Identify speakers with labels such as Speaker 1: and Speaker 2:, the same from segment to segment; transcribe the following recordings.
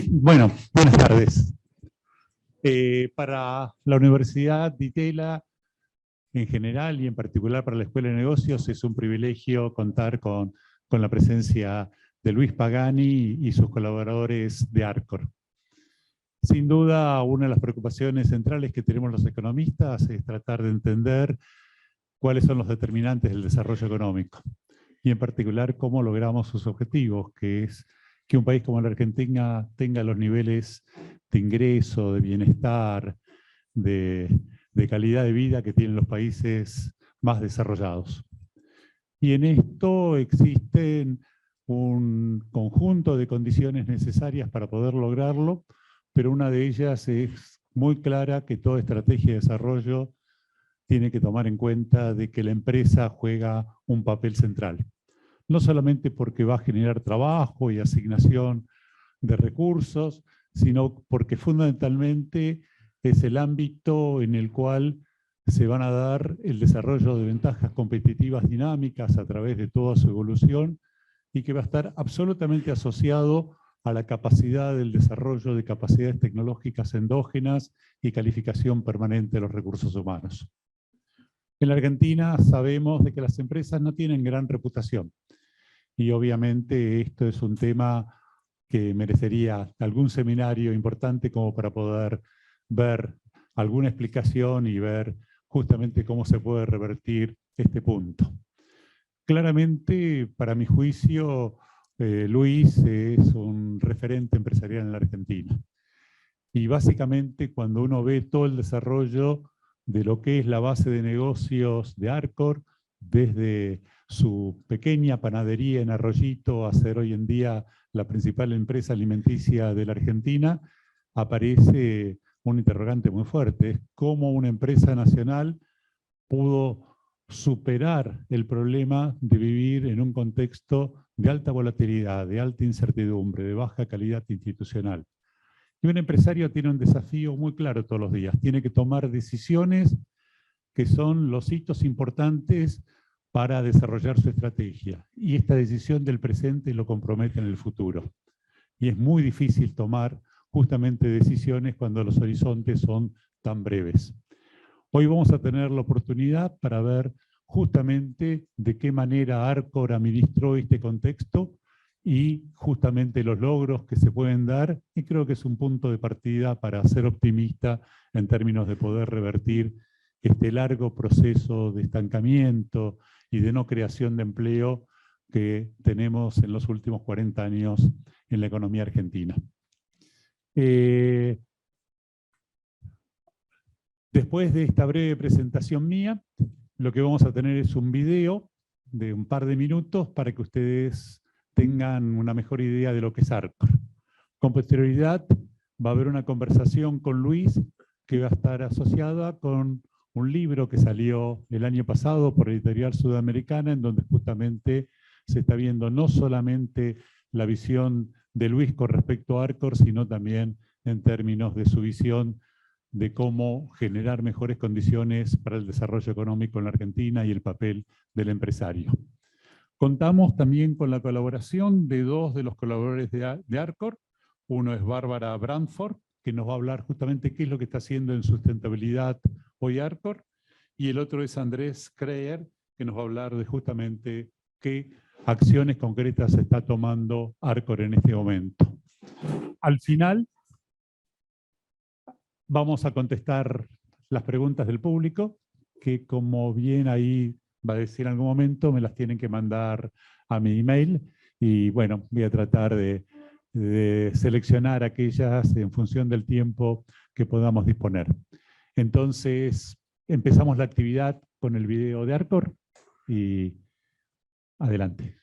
Speaker 1: Bueno, buenas tardes. Para la Universidad Di Tella en general y en particular para la Escuela de Negocios es un privilegio contar con la presencia de Luis Pagani y sus colaboradores de Arcor. Sin duda, una de las preocupaciones centrales que tenemos los economistas es tratar de entender cuáles son los determinantes del desarrollo económico y en particular cómo logramos sus objetivos, que es que un país como la Argentina tenga los niveles de ingreso, de bienestar, de calidad de vida que tienen los países más desarrollados. Y en esto existen un conjunto de condiciones necesarias para poder lograrlo, pero una de ellas es muy clara que toda estrategia de desarrollo tiene que tomar en cuenta de que la empresa juega un papel central. No solamente porque va a generar trabajo y asignación de recursos, sino porque fundamentalmente es el ámbito en el cual se van a dar el desarrollo de ventajas competitivas dinámicas a través de toda su evolución y que va a estar absolutamente asociado a la capacidad del desarrollo de capacidades tecnológicas endógenas y calificación permanente de los recursos humanos. En la Argentina sabemos de que las empresas no tienen gran reputación y obviamente esto es un tema que merecería algún seminario importante como para poder ver alguna explicación y ver justamente cómo se puede revertir este punto. Claramente, para mi juicio, Luis es un referente empresarial en la Argentina. Y básicamente cuando uno ve todo el desarrollo de lo que es la base de negocios de Arcor, desde su pequeña panadería en Arroyito a ser hoy en día la principal empresa alimenticia de la Argentina, aparece un interrogante muy fuerte. Es cómo una empresa nacional pudo superar el problema de vivir en un contexto de alta volatilidad, de alta incertidumbre, de baja calidad institucional. Y un empresario tiene un desafío muy claro todos los días. Tiene que tomar decisiones que son los hitos importantes para desarrollar su estrategia. Y esta decisión del presente lo compromete en el futuro. Y es muy difícil tomar justamente decisiones cuando los horizontes son tan breves. Hoy vamos a tener la oportunidad para ver justamente de qué manera Arcor administró este contexto y justamente los logros que se pueden dar, y creo que es un punto de partida para ser optimista en términos de poder revertir este largo proceso de estancamiento y de no creación de empleo que tenemos en los últimos 40 años en la economía argentina. Después de esta breve presentación mía, lo que vamos a tener es un video de un par de minutos para que ustedes tengan una mejor idea de lo que es Arcor. Con posterioridad va a haber una conversación con Luis que va a estar asociada con un libro que salió el año pasado por Editorial Sudamericana, en donde justamente se está viendo no solamente la visión de Luis con respecto a Arcor, sino también en términos de su visión de cómo generar mejores condiciones para el desarrollo económico en la Argentina y el papel del empresario. Contamos también con la colaboración de dos de los colaboradores de Arcor. Uno es Bárbara Brandford, que nos va a hablar justamente qué es lo que está haciendo en sustentabilidad hoy Arcor, y el otro es Andrés Kreyer, que nos va a hablar de justamente qué acciones concretas está tomando Arcor en este momento. Al final vamos a contestar las preguntas del público, que como bien ahí va a decir en algún momento, me las tienen que mandar a mi email, y bueno, voy a tratar de seleccionar aquellas en función del tiempo que podamos disponer. Entonces, empezamos la actividad con el video de Arcor y adelante.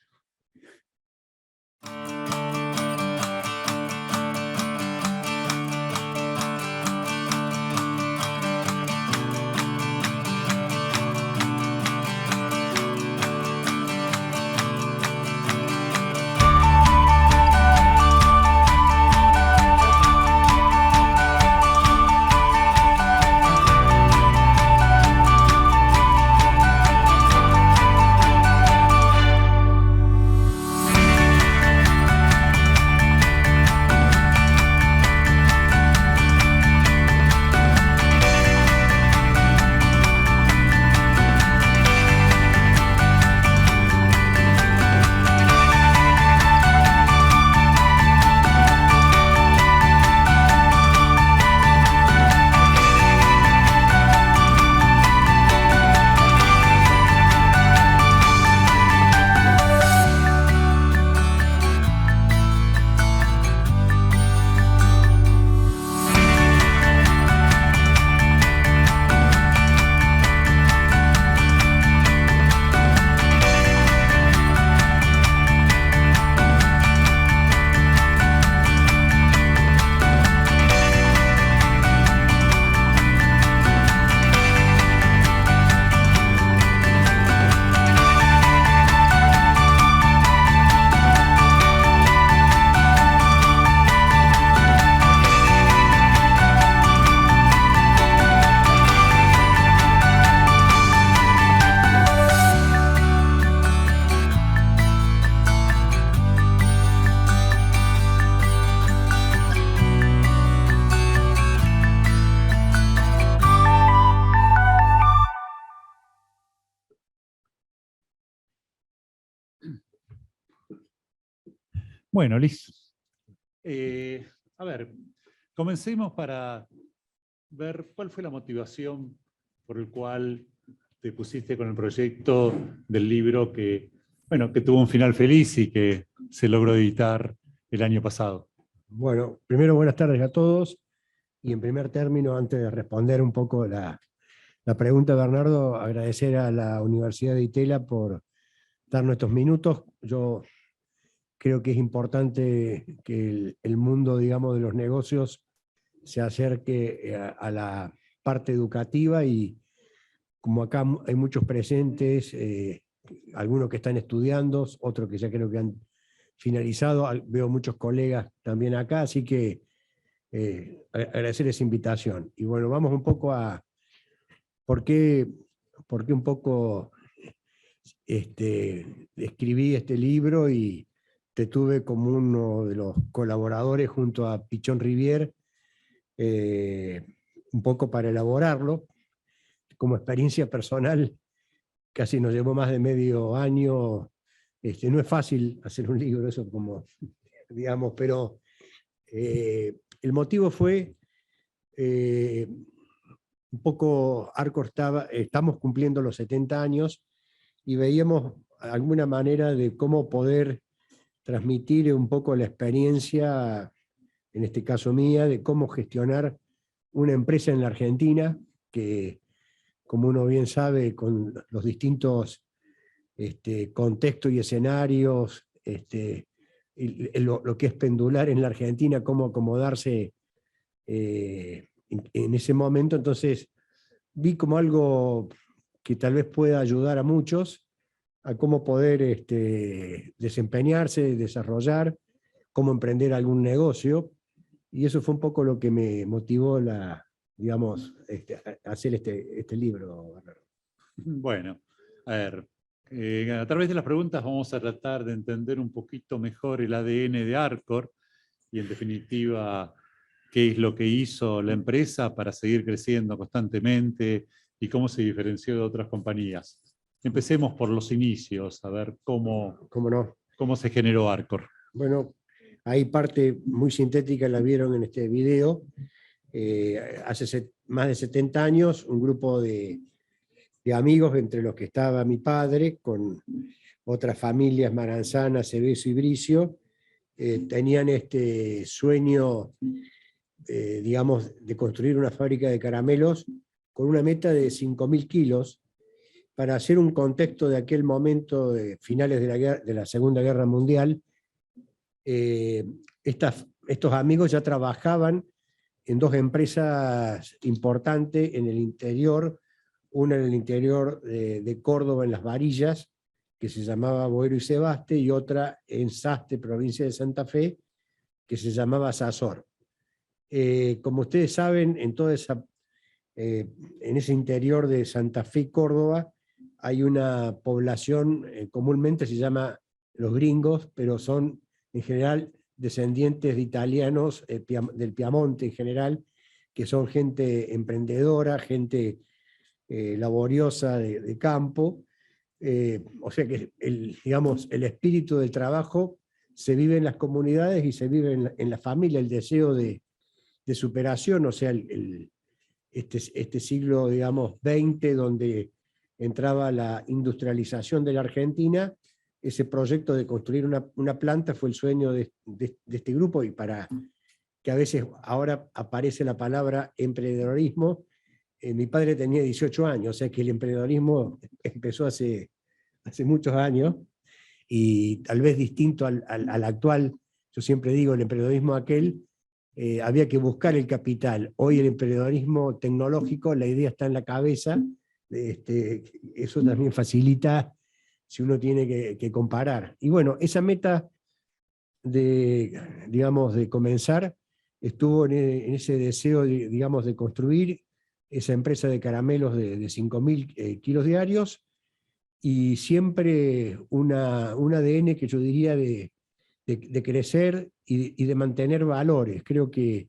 Speaker 1: Bueno, listo. A ver, comencemos para ver cuál fue la motivación por el cual te pusiste con el proyecto del libro que, bueno, que tuvo un final feliz y que se logró editar el año pasado.
Speaker 2: Bueno, primero buenas tardes a todos. Y en primer término, antes de responder un poco la pregunta de Bernardo, agradecer a la Universidad de Itela por darnos estos minutos. Yo creo que es importante que el mundo, digamos, de los negocios se acerque a la parte educativa y como acá hay muchos presentes, algunos que están estudiando, otros que ya creo que han finalizado, veo muchos colegas también acá, así que agradecer esa invitación. Y bueno, vamos un poco a por qué un poco escribí este libro y te tuve como uno de los colaboradores junto a Pichón Rivier, un poco para elaborarlo. Como experiencia personal, casi nos llevó más de medio año. No es fácil hacer un libro, eso como, digamos, pero el motivo fue un poco, estamos cumpliendo los 70 años y veíamos alguna manera de cómo poder transmitir un poco la experiencia, en este caso mía, de cómo gestionar una empresa en la Argentina, que como uno bien sabe, con los distintos contextos y escenarios, lo que es pendular en la Argentina, cómo acomodarse en ese momento. Entonces vi como algo que tal vez pueda ayudar a muchos a cómo poder desempeñarse, desarrollar, cómo emprender algún negocio. Y eso fue un poco lo que me motivó digamos, a hacer este libro.
Speaker 1: Bueno, a ver, a través de las preguntas vamos a tratar de entender un poquito mejor el ADN de Arcor y en definitiva qué es lo que hizo la empresa para seguir creciendo constantemente y cómo se diferenció de otras compañías. Empecemos por los inicios, a ver
Speaker 2: ¿Cómo no?
Speaker 1: cómo se generó Arcor.
Speaker 2: Bueno, hay parte muy sintética, la vieron en este video. Hace más de 70 años, un grupo de amigos, entre los que estaba mi padre, con otras familias, Maranzana, Cebeso y Bricio, tenían este sueño, digamos, de construir una fábrica de caramelos con una meta de 5.000 kilos, para hacer un contexto de aquel momento, de finales de la Segunda Guerra Mundial. Estos amigos ya trabajaban en dos empresas importantes en el interior, una en el interior de Córdoba, en Las Varillas, que se llamaba Boero y Sebaste, y otra en Saste, provincia de Santa Fe, que se llamaba Sazor. Como ustedes saben, en ese interior de Santa Fe y Córdoba hay una población, comúnmente se llama los gringos, pero son en general descendientes de italianos del Piamonte en general, que son gente emprendedora, gente laboriosa de campo. O sea que digamos, el espíritu del trabajo se vive en las comunidades y se vive en la familia, el deseo de superación. O sea, este siglo, digamos, XX, donde entraba la industrialización de la Argentina, ese proyecto de construir una planta fue el sueño de este grupo, y para que a veces ahora aparece la palabra emprendedorismo. Mi padre tenía 18 años, o sea que el emprendedorismo empezó hace muchos años, y tal vez distinto al actual. Yo siempre digo, el emprendedorismo aquel, había que buscar el capital. Hoy el emprendedorismo tecnológico, la idea está en la cabeza. Eso también facilita si uno tiene que comparar. Y bueno, esa meta digamos, de comenzar estuvo en ese deseo, digamos, de construir esa empresa de caramelos de 5.000 kilos diarios, y siempre un ADN que yo diría de crecer y de mantener valores. Creo que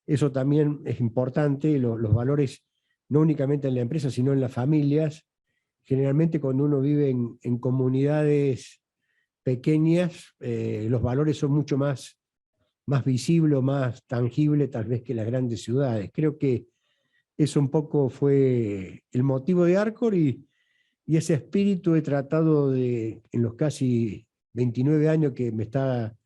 Speaker 2: eso también es importante, los valores no únicamente en la empresa, sino en las familias. Generalmente cuando uno vive en comunidades pequeñas, los valores son mucho más visibles, más tangibles tal vez que las grandes ciudades. Creo que eso un poco fue el motivo de Arcor y ese espíritu he tratado de, en los casi 29 años que me está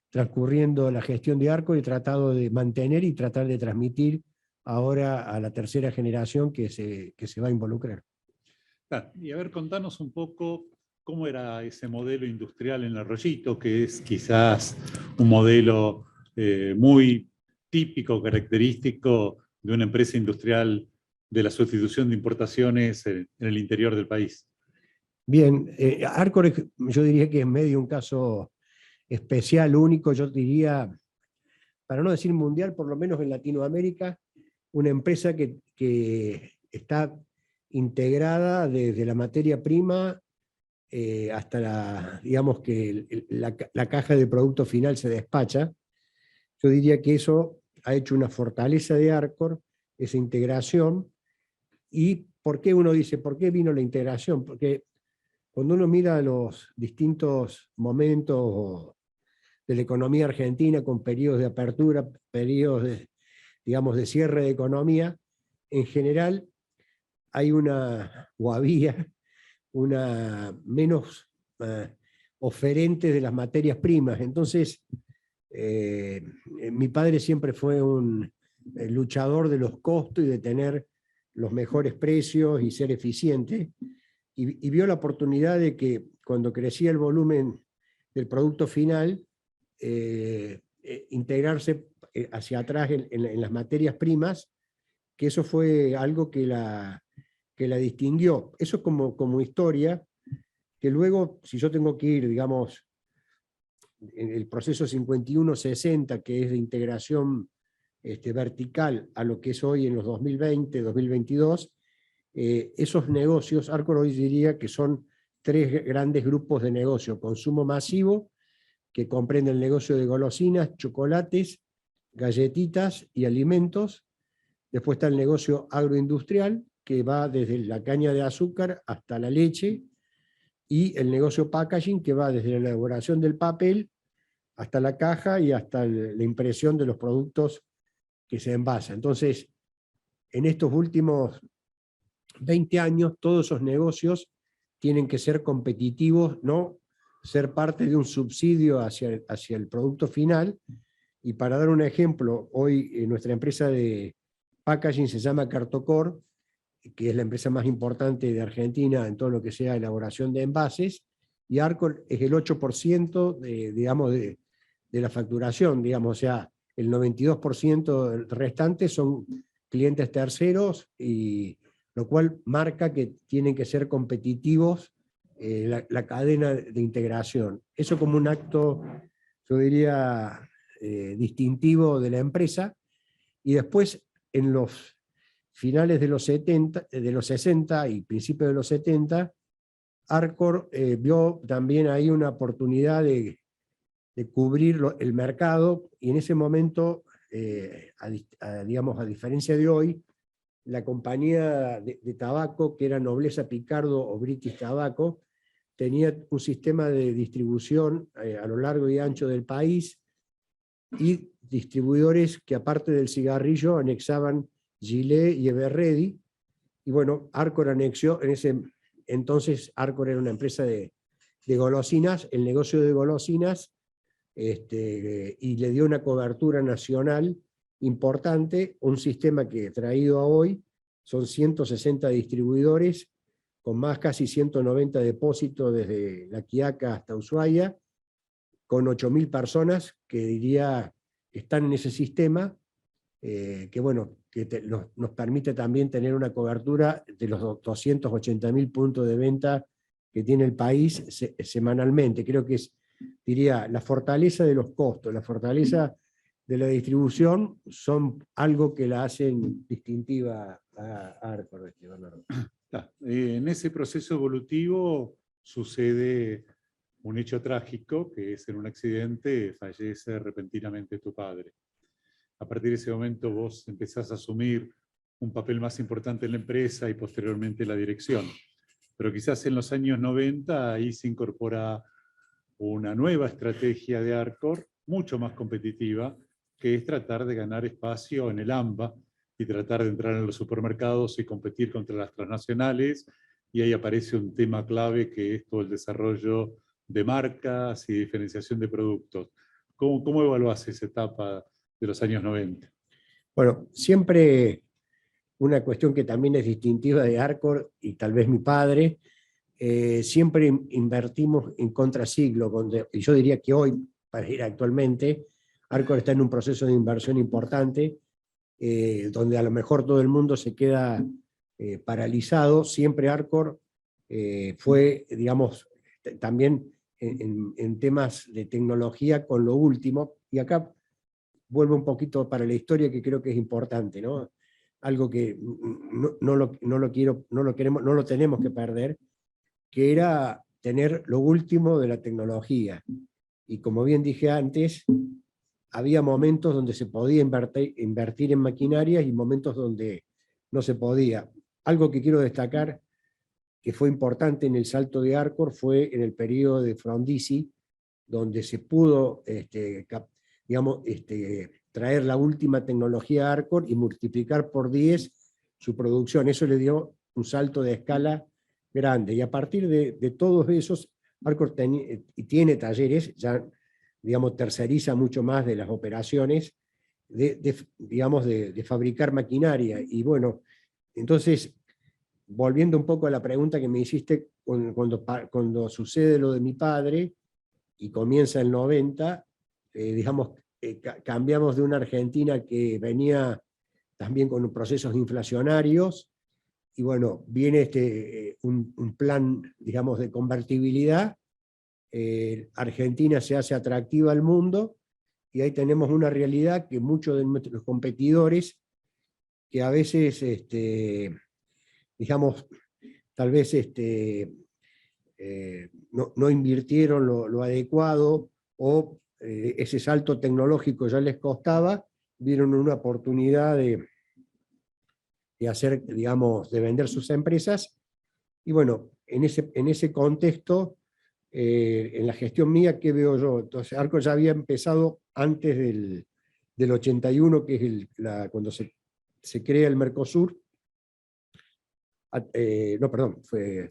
Speaker 2: transcurriendo la gestión de Arcor, he tratado de mantener y tratar de transmitir ahora a la tercera generación que se va a involucrar.
Speaker 1: Y a ver, contanos un poco cómo era ese modelo industrial en Arroyito, que es quizás un modelo muy típico, característico de una empresa industrial de la sustitución de importaciones en el interior del país.
Speaker 2: Bien, Arcor yo diría que es medio un caso especial, único, yo diría, para no decir mundial, por lo menos en Latinoamérica, una empresa que está integrada desde la materia prima hasta digamos que la caja de producto final se despacha. Yo diría que eso ha hecho una fortaleza de Arcor, esa integración. ¿Y por qué uno dice, por qué vino la integración? Porque cuando uno mira los distintos momentos de la economía argentina, con periodos de apertura, periodos digamos, de cierre de economía, en general hay había una menos oferente de las materias primas. Entonces, mi padre siempre fue un luchador de los costos y de tener los mejores precios y ser eficiente, y vio la oportunidad de que cuando crecía el volumen del producto final, integrarse hacia atrás en las materias primas, que eso fue algo que la distinguió. Eso es como historia, que luego, si yo tengo que ir, digamos, en el proceso 51-60, que es de integración vertical a lo que es hoy en los 2020, 2022, esos negocios, Arcor hoy diría que son 3 grandes grupos de negocio: consumo masivo, que comprende el negocio de golosinas, chocolates, galletitas y alimentos. Después está el negocio agroindustrial, que va desde la caña de azúcar hasta la leche, y el negocio packaging, que va desde la elaboración del papel hasta la caja y hasta la impresión de los productos que se envasan. Entonces, en estos últimos 20 años, todos esos negocios tienen que ser competitivos, no ser parte de un subsidio hacia el producto final. Y para dar un ejemplo, hoy nuestra empresa de packaging se llama Cartocor, que es la empresa más importante de Argentina en todo lo que sea elaboración de envases, y Arcor es el 8% digamos, de la facturación, digamos, o sea, el 92% restante son clientes terceros, y lo cual marca que tienen que ser competitivos la cadena de integración. Eso como un acto, yo diría, distintivo de la empresa. Y después, en los finales de los 60 y principios de los 70, Arcor vio también ahí una oportunidad de cubrir el mercado, y en ese momento, digamos, a diferencia de hoy, la compañía de tabaco, que era Nobleza Picardo o British Tobacco, tenía un sistema de distribución a lo largo y ancho del país, y distribuidores que, aparte del cigarrillo, anexaban Gillette y Everready. Y bueno, Arcor anexió, en ese entonces Arcor era una empresa de golosinas, el negocio de golosinas, y le dio una cobertura nacional importante, un sistema que, traído a hoy, son 160 distribuidores, con más casi 190 depósitos desde La Quiaca hasta Ushuaia, con 8.000 personas que diría están en ese sistema, que bueno, que nos permite también tener una cobertura de los 280.000 puntos de venta que tiene el país semanalmente. Creo que es, diría, la fortaleza de los costos, la fortaleza de la distribución, son algo que la hacen distintiva a Arcor.
Speaker 1: En ese proceso evolutivo sucede un hecho trágico, que es en un accidente fallece repentinamente tu padre. A partir de ese momento vos empezás a asumir un papel más importante en la empresa y posteriormente la dirección. Pero quizás en los años 90 ahí se incorpora una nueva estrategia de Arcor, mucho más competitiva, que es tratar de ganar espacio en el AMBA y tratar de entrar en los supermercados y competir contra las transnacionales. Y ahí aparece un tema clave que es todo el desarrollo de marcas y diferenciación de productos. ¿Cómo evaluás esa etapa de los años 90?
Speaker 2: Bueno, siempre una cuestión que también es distintiva de Arcor, y tal vez mi padre, siempre invertimos en contraciclo, y yo diría que hoy, para ir actualmente, Arcor está en un proceso de inversión importante, donde a lo mejor todo el mundo se queda paralizado. Siempre Arcor fue, digamos, también en temas de tecnología con lo último, y acá vuelvo un poquito para la historia que creo que es importante, ¿no? Algo que no lo tenemos que perder, que era tener lo último de la tecnología. Y como bien dije antes, había momentos donde se podía invertir en maquinarias y momentos donde no se podía. Algo que quiero destacar, que fue importante en el salto de Arcor, fue en el periodo de Frondizi, donde se pudo traer la última tecnología Arcor y multiplicar por 10 su producción. Eso le dio un salto de escala grande. Y a partir de todos esos, Arcor tiene talleres, ya digamos, terceriza mucho más de las operaciones de fabricar maquinaria. Y bueno, entonces, volviendo un poco a la pregunta que me hiciste, cuando sucede lo de mi padre y comienza el 90, cambiamos de una Argentina que venía también con procesos inflacionarios, y bueno, viene un plan, digamos, de convertibilidad. Argentina se hace atractiva al mundo, y ahí tenemos una realidad que muchos de nuestros competidores, que a veces, digamos, tal vez no invirtieron lo adecuado, o ese salto tecnológico ya les costaba, vieron una oportunidad de hacer, digamos, de vender sus empresas. Y bueno, en ese contexto, en la gestión mía, ¿qué veo yo? Entonces, Arcor ya había empezado antes del 81, que es cuando se crea el Mercosur. No, perdón, fue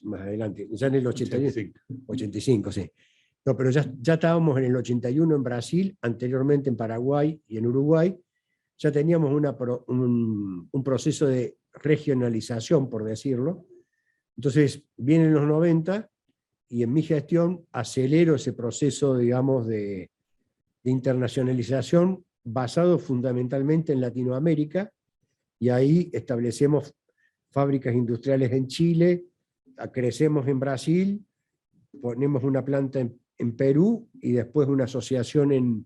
Speaker 2: más adelante, ya en el 85, sí. No, pero ya estábamos en el 81 en Brasil, anteriormente en Paraguay y en Uruguay. Ya teníamos un proceso de regionalización, por decirlo. Entonces, vienen los 90, y en mi gestión acelero ese proceso, digamos, de internacionalización basado fundamentalmente en Latinoamérica, y ahí establecemos fábricas industriales en Chile, crecemos en Brasil, ponemos una planta en Perú y después una asociación en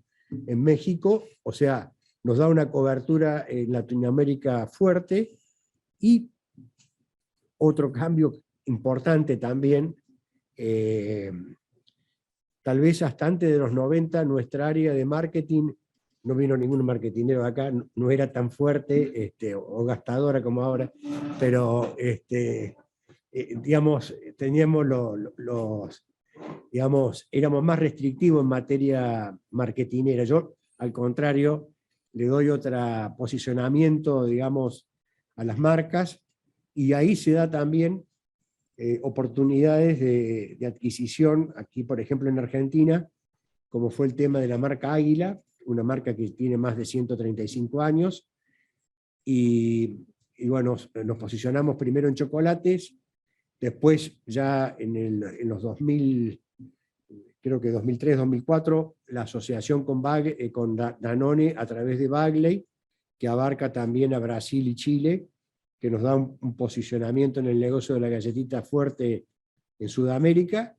Speaker 2: México. O sea, nos da una cobertura en Latinoamérica fuerte. Y otro cambio importante también, tal vez hasta antes de los 90, nuestra área de marketing, no vino ningún marketinero acá, no era tan fuerte o gastadora como ahora, pero digamos, teníamos digamos, éramos más restrictivos en materia marketinera. Yo, al contrario, le doy otro posicionamiento, digamos, a las marcas, y ahí se da también oportunidades de adquisición, aquí por ejemplo en Argentina, como fue el tema de la marca Águila, una marca que tiene más de 135 años, y bueno, nos posicionamos primero en chocolates, después ya en los 2000, creo que 2003, 2004, la asociación con Danone a través de Bagley, que abarca también a Brasil y Chile, que nos da un posicionamiento en el negocio de la galletita fuerte en Sudamérica,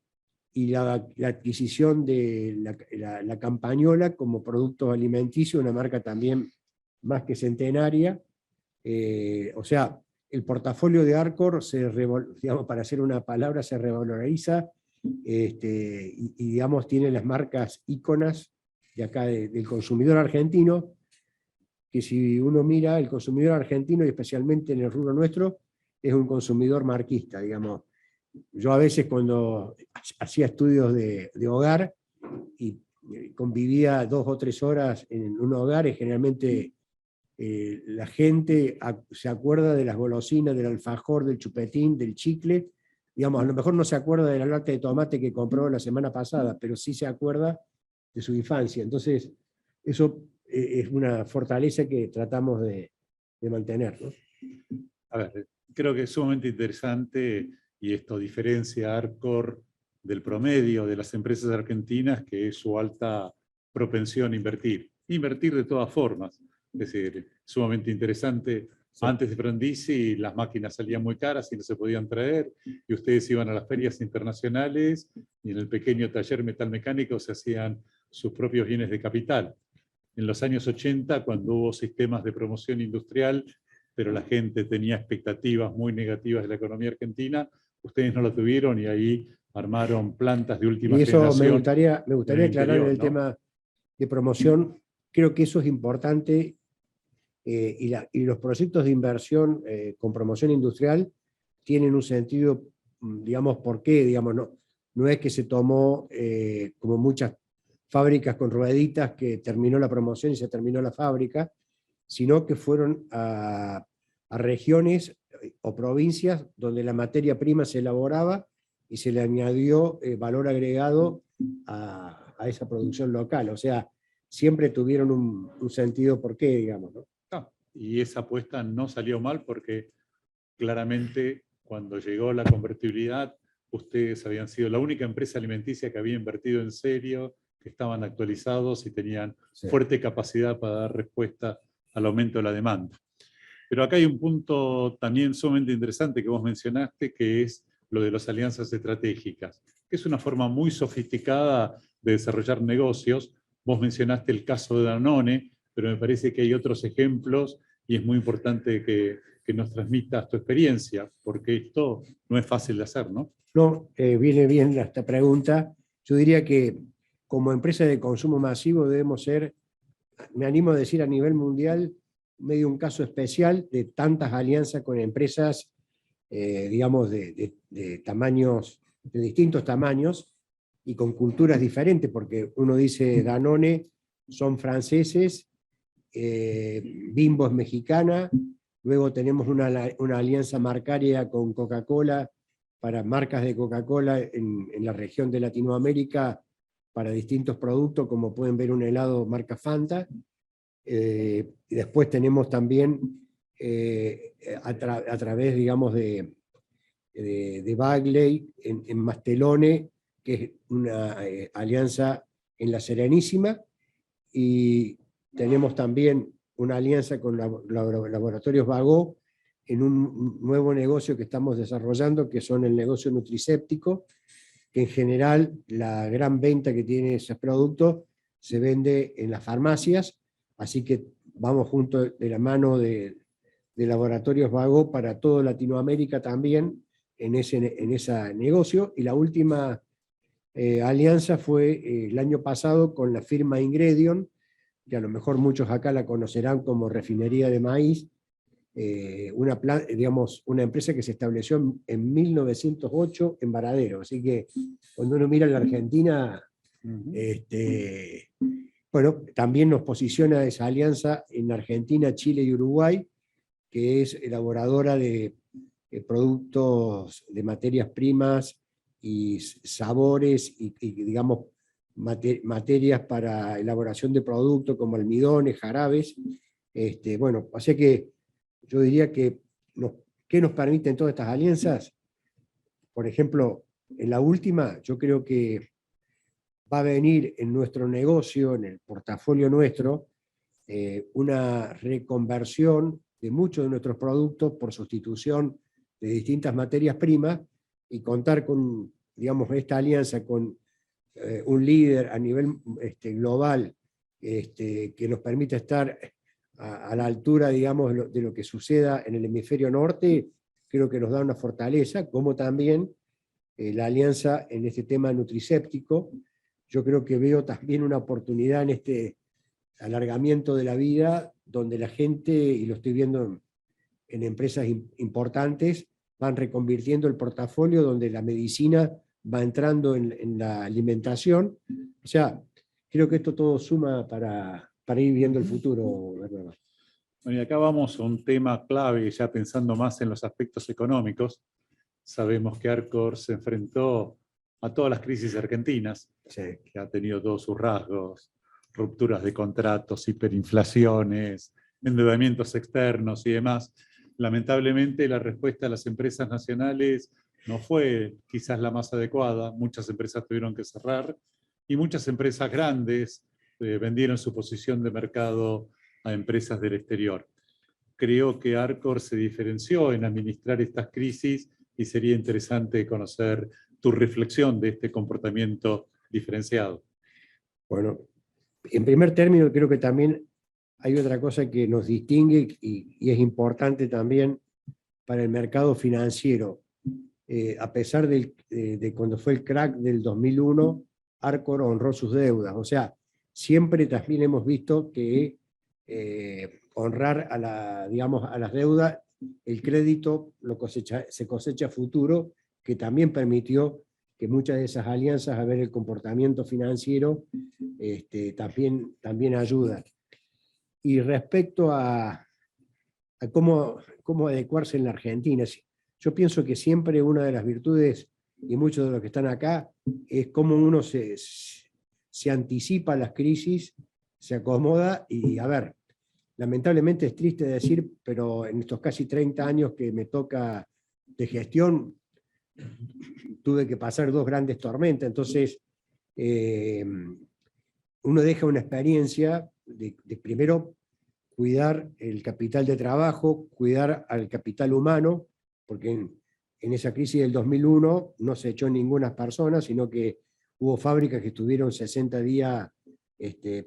Speaker 2: y la adquisición de la Campañola como producto alimenticio, una marca también más que centenaria. O sea, el portafolio de Arcor, digamos, para hacer una palabra, se revaloriza, y digamos, tiene las marcas íconas de acá del consumidor argentino, que si uno mira, el consumidor argentino, y especialmente en el rubro nuestro, es un consumidor marquista, digamos. yo a veces cuando hacía estudios de hogar y convivía 2 o 3 horas en un hogar, y generalmente la gente se acuerda de las golosinas, del alfajor, del chupetín, del chicle. Digamos, a lo mejor no se acuerda de la lata de tomate que compró la semana pasada, pero sí se acuerda de su infancia. Entonces, eso es una fortaleza que tratamos de mantener, ¿no?
Speaker 1: A ver, creo que es sumamente interesante y esto diferencia a Arcor del promedio de las empresas argentinas, que es su alta propensión a invertir. Invertir de todas formas. Es decir, sumamente interesante. Sí. Antes de Frondizi las máquinas salían muy caras y no se podían traer, y ustedes iban a las ferias internacionales y en el pequeño taller metalmecánico se hacían sus propios bienes de capital. En los años 80, cuando hubo sistemas de promoción industrial, pero la gente tenía expectativas muy negativas de la economía argentina, ustedes no lo tuvieron y ahí armaron plantas de última generación.
Speaker 2: Y eso me gustaría aclarar el tema de promoción. Creo que eso es importante, y los proyectos de inversión con promoción industrial tienen un sentido, digamos, ¿por qué? Digamos, no es que se tomó como muchas fábricas con rueditas que terminó la promoción y se terminó la fábrica, sino que fueron a regiones o provincias donde la materia prima se elaboraba y se le añadió valor agregado a esa producción local. O sea, siempre tuvieron un sentido por qué, digamos, ¿no?
Speaker 1: Y esa apuesta no salió mal porque claramente cuando llegó la convertibilidad, ustedes habían sido la única empresa alimenticia que había invertido en serio, que estaban actualizados y tenían fuerte capacidad para dar respuesta al aumento de la demanda. Pero acá hay un punto también sumamente interesante que vos mencionaste, que es lo de las alianzas estratégicas, que es una forma muy sofisticada de desarrollar negocios. Vos mencionaste el caso de Danone, pero me parece que hay otros ejemplos y es muy importante que nos transmitas tu experiencia, porque esto no es fácil de hacer, ¿no?
Speaker 2: No, viene bien esta pregunta. Yo diría que como empresa de consumo masivo debemos ser, me animo a decir a nivel mundial, medio un caso especial de tantas alianzas con empresas, digamos, de tamaños, de distintos tamaños y con culturas diferentes, porque uno dice Danone son franceses, Bimbo es mexicana, luego tenemos una alianza marcaria con Coca-Cola para marcas de Coca-Cola en la región de Latinoamérica para distintos productos, como pueden ver un helado marca Fanta. Y después tenemos también a través, digamos, de Bagley en Mastelone, que es una alianza en La Serenísima, y tenemos también una alianza con Laboratorios Bagó en un nuevo negocio que estamos desarrollando, que son el negocio nutricéptico, que en general la gran venta que tiene esos productos se vende en las farmacias, así que vamos junto de la mano de Laboratorios Bagó para toda Latinoamérica también en ese negocio. Y la última alianza fue el año pasado con la firma Ingredion, que a lo mejor muchos acá la conocerán como refinería de maíz, una empresa que se estableció en 1908 en Varadero. Así que cuando uno mira la Argentina, bueno, también nos posiciona esa alianza en Argentina, Chile y Uruguay, que es elaboradora de productos de materias primas y sabores y digamos, materias para elaboración de productos como almidones, jarabes. Bueno, así que yo diría que ¿qué nos permiten todas estas alianzas? Por ejemplo, en la última, yo creo que va a venir en nuestro negocio, en el portafolio nuestro, una reconversión de muchos de nuestros productos por sustitución de distintas materias primas, y contar con, digamos, esta alianza con un líder a nivel global que nos permita estar a la altura, digamos, de lo que suceda en el hemisferio norte, creo que nos da una fortaleza, como también la alianza en este tema nutricéptico. Yo creo que veo también una oportunidad en este alargamiento de la vida, donde la gente, y lo estoy viendo en empresas importantes, van reconvirtiendo el portafolio donde la medicina va entrando en la alimentación. O sea, creo que esto todo suma para ir viendo el futuro, Bernardo.
Speaker 1: Bueno, y acá vamos a un tema clave, ya pensando más en los aspectos económicos. Sabemos que Arcor se enfrentó a todas las crisis argentinas,
Speaker 2: Sí.
Speaker 1: que ha tenido todos sus rasgos, rupturas de contratos, hiperinflaciones, endeudamientos externos y demás. Lamentablemente, la respuesta de las empresas nacionales no fue quizás la más adecuada. Muchas empresas tuvieron que cerrar y muchas empresas grandes vendieron su posición de mercado a empresas del exterior. Creo que Arcor se diferenció en administrar estas crisis y sería interesante conocer tu reflexión de este comportamiento diferenciado.
Speaker 2: Bueno, en primer término, creo que también hay otra cosa que nos distingue y es importante también para el mercado financiero. A pesar de cuando fue el crack del 2001, Arcor honró sus deudas. O sea, siempre también hemos visto que honrar digamos, a las deudas, el crédito se cosecha a futuro, que también permitió que muchas de esas alianzas, a ver el comportamiento financiero, también ayuda. Y respecto a cómo adecuarse en la Argentina, yo pienso que siempre una de las virtudes, y muchos de los que están acá, es cómo uno se anticipa a las crisis, se acomoda y, a ver, lamentablemente es triste decir, pero en estos casi 30 años que me toca de gestión, tuve que pasar 2 grandes tormentas, entonces uno deja una experiencia de primero cuidar el capital de trabajo, cuidar al capital humano, porque en esa crisis del 2001 no se echó ninguna persona, sino que hubo fábricas que estuvieron 60 días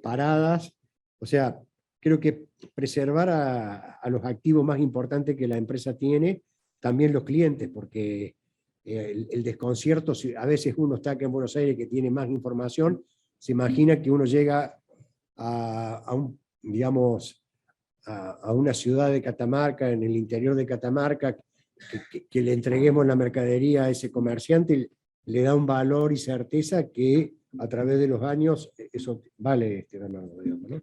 Speaker 2: paradas. O sea, creo que preservar a los activos más importantes que la empresa tiene, también los clientes, porque el desconcierto, si a veces uno está aquí en Buenos Aires que tiene más información, se imagina que uno llega a digamos, a una ciudad de Catamarca, en el interior de Catamarca, que le entreguemos la mercadería a ese comerciante, le da un valor y certeza que a través de los años eso vale, Bernardo, digamos, ¿no?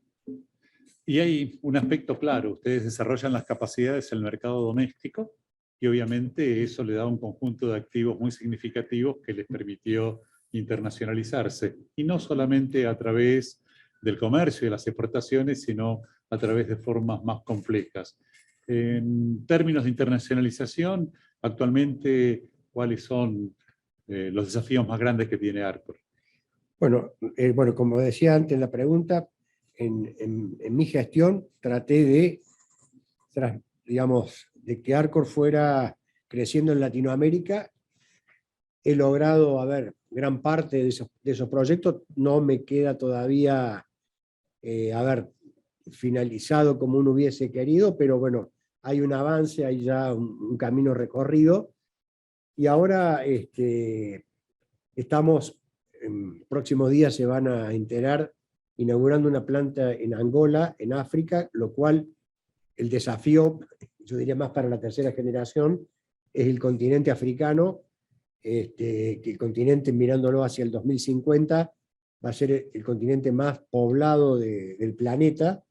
Speaker 1: Y hay un aspecto claro, ustedes desarrollan las capacidades en el mercado doméstico y obviamente eso le da un conjunto de activos muy significativos que les permitió internacionalizarse. Y no solamente a través del comercio y de las exportaciones, sino a través de formas más complejas. En términos de internacionalización, actualmente, ¿cuáles son los desafíos más grandes que tiene Arcor?
Speaker 2: Bueno, como decía antes en la pregunta, en mi gestión traté de, digamos, de que Arcor fuera creciendo en Latinoamérica. He logrado, a ver, gran parte de esos proyectos. No me queda todavía, a ver, finalizado como uno hubiese querido, pero bueno, hay un avance, hay ya un camino recorrido. Y ahora estamos, en próximos días se van a enterar, inaugurando una planta en Angola, en África, lo cual el desafío, yo diría más para la tercera generación, es el continente africano, que el continente, mirándolo hacia el 2050, va a ser el continente más poblado del planeta,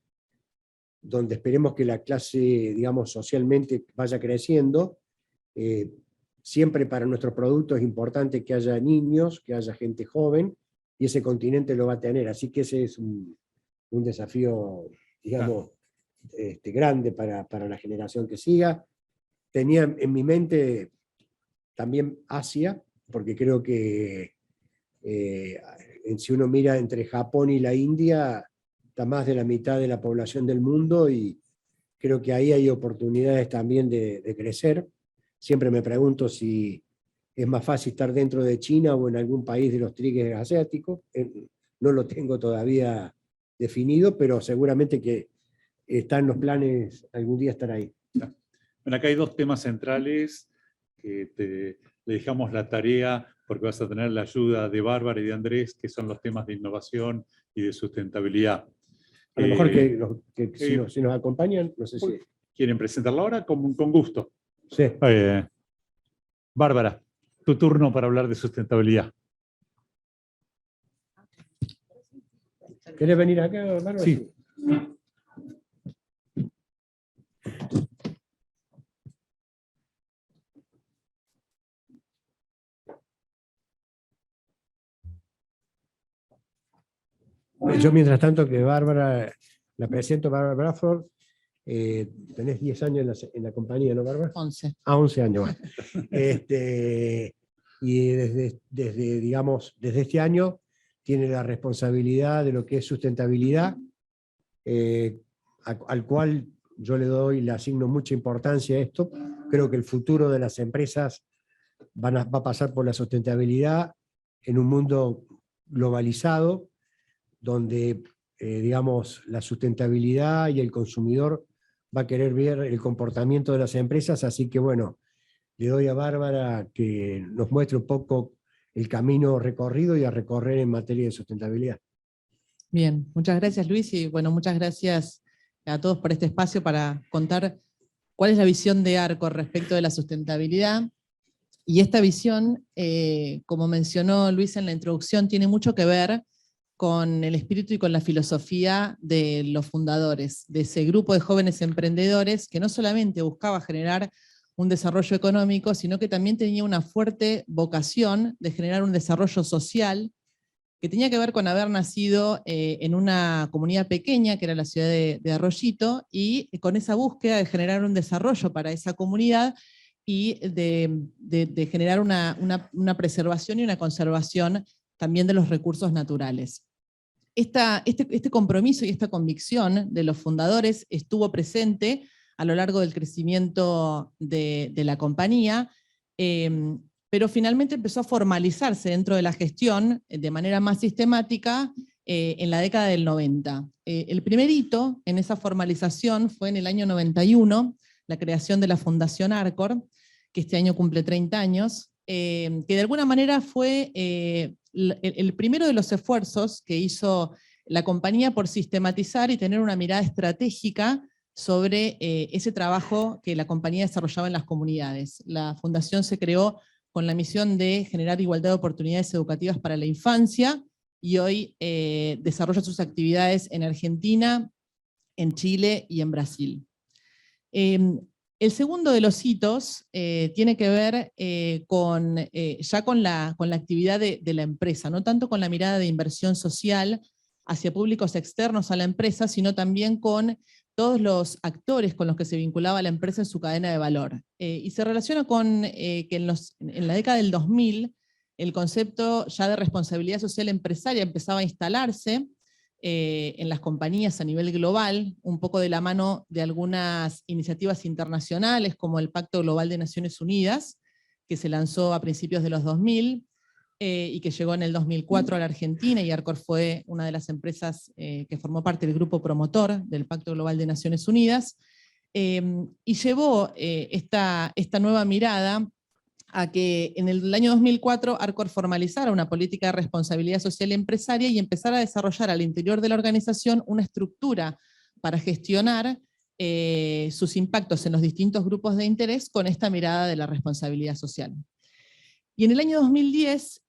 Speaker 2: donde esperemos que la clase, digamos, socialmente vaya creciendo. Siempre para nuestros productos es importante que haya niños, que haya gente joven, y ese continente lo va a tener. Así que ese es un desafío, digamos, grande para la generación que siga. Tenía en mi mente también Asia, porque creo que si uno mira entre Japón y la India, está más de la mitad de la población del mundo y creo que ahí hay oportunidades también de crecer. Siempre me pregunto si es más fácil estar dentro de China o en algún país de los trigues asiáticos. No lo tengo todavía definido, pero seguramente que está en los planes algún día estar ahí.
Speaker 1: Bueno, acá hay 2 temas centrales que le dejamos la tarea porque vas a tener la ayuda de Bárbara y de Andrés, que son los temas de innovación y de sustentabilidad.
Speaker 2: A lo mejor si nos acompañan, no sé si...
Speaker 1: ¿Quieren presentarla ahora? Con gusto.
Speaker 2: Sí.
Speaker 1: Bárbara, tu turno para hablar de sustentabilidad.
Speaker 2: ¿Querés venir acá, Bárbara?
Speaker 1: Sí.
Speaker 2: Yo, mientras tanto, que Bárbara, la presento, Bárbara Bradford. Tenés 10 años en la compañía, ¿no, Bárbara?
Speaker 3: 11.
Speaker 2: 11 años, bueno. Y digamos, desde este año tiene la responsabilidad de lo que es sustentabilidad, al cual yo le asigno mucha importancia a esto. Creo que el futuro de las empresas va a pasar por la sustentabilidad en un mundo globalizado, donde, digamos, la sustentabilidad y el consumidor va a querer ver el comportamiento de las empresas, así que bueno, le doy a Bárbara que nos muestre un poco el camino recorrido y a recorrer en materia de sustentabilidad.
Speaker 3: Bien, muchas gracias Luis, y bueno, muchas gracias a todos por este espacio para contar cuál es la visión de Arcor respecto de la sustentabilidad. Y esta visión, como mencionó Luis en la introducción, tiene mucho que ver con el espíritu y con la filosofía de los fundadores, de ese grupo de jóvenes emprendedores que no solamente buscaba generar un desarrollo económico, sino que también tenía una fuerte vocación de generar un desarrollo social, que tenía que ver con haber nacido en una comunidad pequeña, que era la ciudad de Arroyito, y con esa búsqueda de generar un desarrollo para esa comunidad y de generar una preservación y una conservación también de los recursos naturales. Este compromiso y esta convicción de los fundadores estuvo presente a lo largo del crecimiento de la compañía, pero finalmente empezó a formalizarse dentro de la gestión de manera más sistemática en la década del 90. El primer hito en esa formalización fue en el año 91, la creación de la Fundación Arcor, que este año cumple 30 años, que de alguna manera fue el primero de los esfuerzos que hizo la compañía por sistematizar y tener una mirada estratégica sobre ese trabajo que la compañía desarrollaba en las comunidades. La fundación se creó con la misión de generar igualdad de oportunidades educativas para la infancia, y hoy desarrolla sus actividades en Argentina, en Chile y en Brasil. El segundo de los hitos tiene que ver ya con la actividad de la empresa, no tanto con la mirada de inversión social hacia públicos externos a la empresa, sino también con todos los actores con los que se vinculaba la empresa en su cadena de valor. Y se relaciona con que en la década del 2000 el concepto ya de responsabilidad social empresaria empezaba a instalarse en las compañías a nivel global, un poco de la mano de algunas iniciativas internacionales como el Pacto Global de Naciones Unidas, que se lanzó a principios de los 2000 y que llegó en el 2004 a la Argentina, y Arcor fue una de las empresas que formó parte del grupo promotor del Pacto Global de Naciones Unidas, y llevó esta nueva mirada a que en el año 2004 Arcor formalizara una política de responsabilidad social empresaria y empezara a desarrollar al interior de la organización una estructura para gestionar sus impactos en los distintos grupos de interés con esta mirada de la responsabilidad social. Y en el año 2010,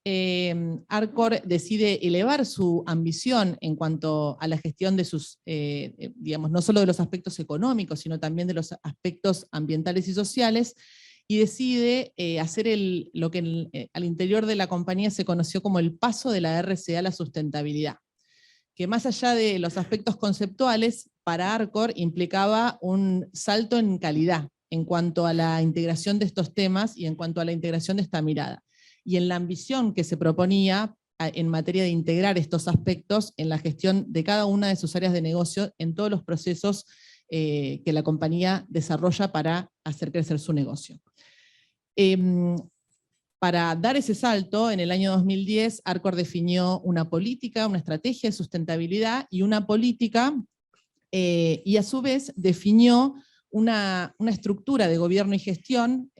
Speaker 3: Arcor decide elevar su ambición en cuanto a la gestión de sus, digamos, no solo de los aspectos económicos, sino también de los aspectos ambientales y sociales, y decide hacer lo que al interior de la compañía se conoció como el paso de la RCA a la sustentabilidad, que más allá de los aspectos conceptuales, para Arcor implicaba un salto en calidad en cuanto a la integración de estos temas y en cuanto a la integración de esta mirada, y en la ambición que se proponía en materia de integrar estos aspectos en la gestión de cada una de sus áreas de negocio en todos los procesos que la compañía desarrolla para hacer crecer su negocio. Para dar ese salto, en el año 2010, Arcor definió una política, una estrategia de sustentabilidad y una política, y a su vez definió una estructura de gobierno y gestión,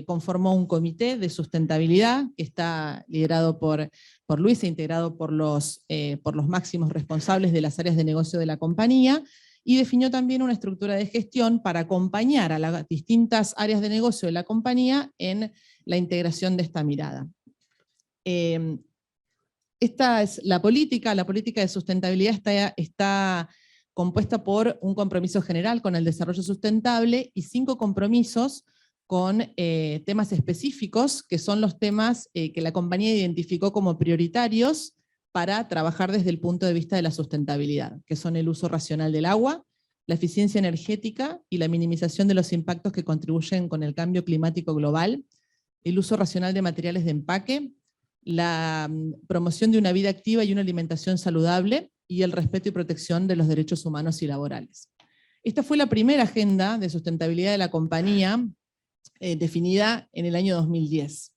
Speaker 3: conformó un comité de sustentabilidad que está liderado por Luis e integrado por los máximos responsables de las áreas de negocio de la compañía, y definió también una estructura de gestión para acompañar a las distintas áreas de negocio de la compañía en la integración de esta mirada. Esta es la política de sustentabilidad está compuesta por un compromiso general con el desarrollo sustentable y 5 compromisos con temas específicos, que son los temas que la compañía identificó como prioritarios para trabajar desde el punto de vista de la sustentabilidad, que son el uso racional del agua, la eficiencia energética y la minimización de los impactos que contribuyen con el cambio climático global, el uso racional de materiales de empaque, la promoción de una vida activa y una alimentación saludable, y el respeto y protección de los derechos humanos y laborales. Esta fue la primera agenda de sustentabilidad de la compañía definida en el año 2010.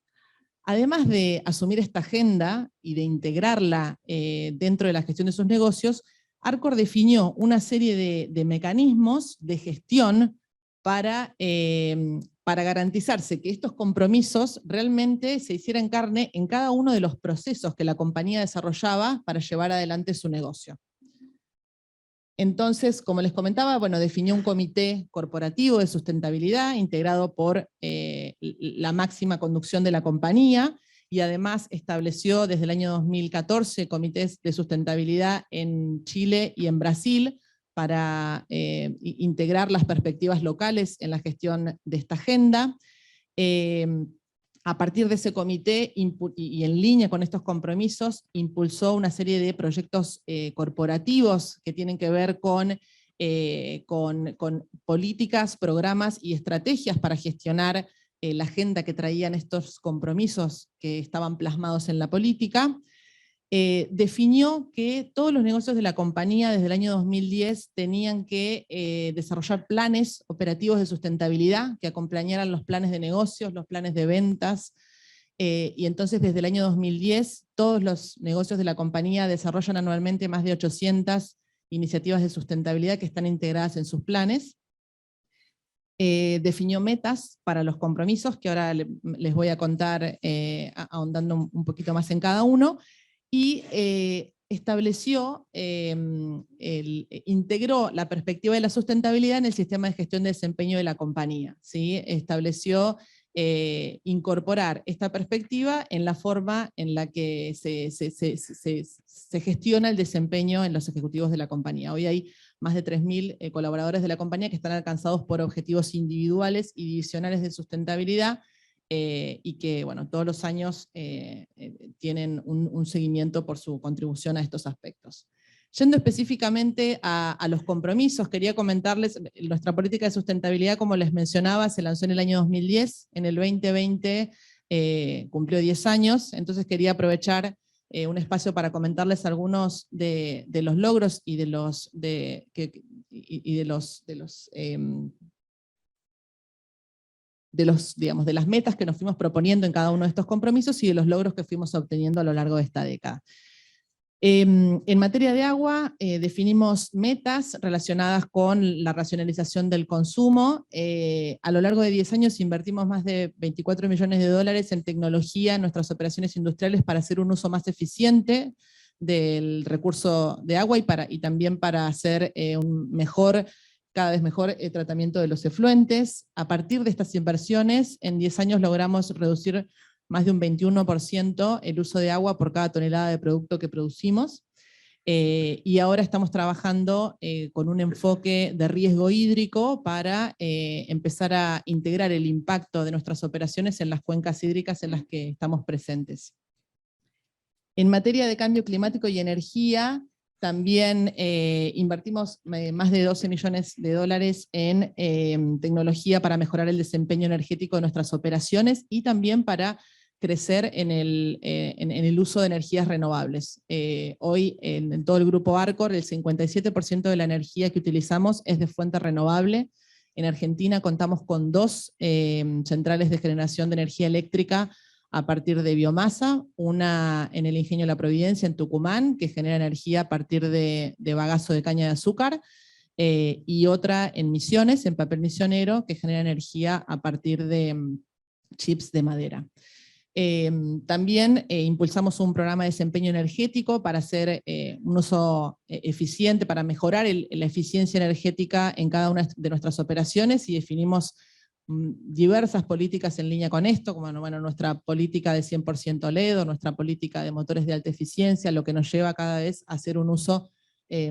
Speaker 3: Además de asumir esta agenda y de integrarla dentro de la gestión de sus negocios, Arcor definió una serie de mecanismos de gestión para garantizarse que estos compromisos realmente se hicieran carne en cada uno de los procesos que la compañía desarrollaba para llevar adelante su negocio. Entonces, como les comentaba, definió un comité corporativo de sustentabilidad integrado por la máxima conducción de la compañía, y además estableció desde el año 2014 comités de sustentabilidad en Chile y en Brasil, para integrar las perspectivas locales en la gestión de esta agenda. A partir de ese comité y en línea con estos compromisos, impulsó una serie de proyectos corporativos que tienen que ver con políticas, programas y estrategias para gestionar la agenda que traían estos compromisos que estaban plasmados en la política. Definió que todos los negocios de la compañía desde el año 2010 tenían que desarrollar planes operativos de sustentabilidad que acompañaran los planes de negocios, los planes de ventas, y entonces desde el año 2010 todos los negocios de la compañía desarrollan anualmente más de 800 iniciativas de sustentabilidad que están integradas en sus planes. Definió metas para los compromisos, que ahora les voy a contar ahondando un poquito más en cada uno, y estableció, integró la perspectiva de la sustentabilidad en el sistema de gestión de desempeño de la compañía, ¿sí? Estableció incorporar esta perspectiva en la forma en la que se gestiona el desempeño en los ejecutivos de la compañía. Hoy hay más de 3.000 colaboradores de la compañía que están alcanzados por objetivos individuales y divisionales de sustentabilidad, y que todos los años tienen un seguimiento por su contribución a estos aspectos. Yendo específicamente a los compromisos, quería comentarles, nuestra política de sustentabilidad, como les mencionaba, se lanzó en el año 2010, en el 2020 cumplió 10 años, entonces quería aprovechar un espacio para comentarles algunos de los logros y de las metas que nos fuimos proponiendo en cada uno de estos compromisos y de los logros que fuimos obteniendo a lo largo de esta década. En materia de agua, definimos metas relacionadas con la racionalización del consumo. A lo largo de 10 años invertimos más de 24 millones de dólares en tecnología en nuestras operaciones industriales para hacer un uso más eficiente del recurso de agua y también para hacer cada vez mejor tratamiento de los efluentes. A partir de estas inversiones, en 10 años logramos reducir más de un 21% el uso de agua por cada tonelada de producto que producimos, y ahora estamos trabajando con un enfoque de riesgo hídrico para empezar a integrar el impacto de nuestras operaciones en las cuencas hídricas en las que estamos presentes. En materia de cambio climático y energía, también invertimos más de 12 millones de dólares en tecnología para mejorar el desempeño energético de nuestras operaciones y también para crecer en el uso de energías renovables. Hoy en todo el grupo Arcor el 57% de la energía que utilizamos es de fuente renovable. En Argentina contamos con 2 centrales de generación de energía eléctrica a partir de biomasa, una en el Ingenio La Providencia, en Tucumán, que genera energía a partir de bagazo de caña de azúcar, y otra en Misiones, en Papel Misionero, que genera energía a partir de chips de madera. También impulsamos un programa de desempeño energético para hacer un uso eficiente, para mejorar la eficiencia energética en cada una de nuestras operaciones, y definimos diversas políticas en línea con esto, como bueno, nuestra política de 100% LED, nuestra política de motores de alta eficiencia, lo que nos lleva cada vez a hacer un uso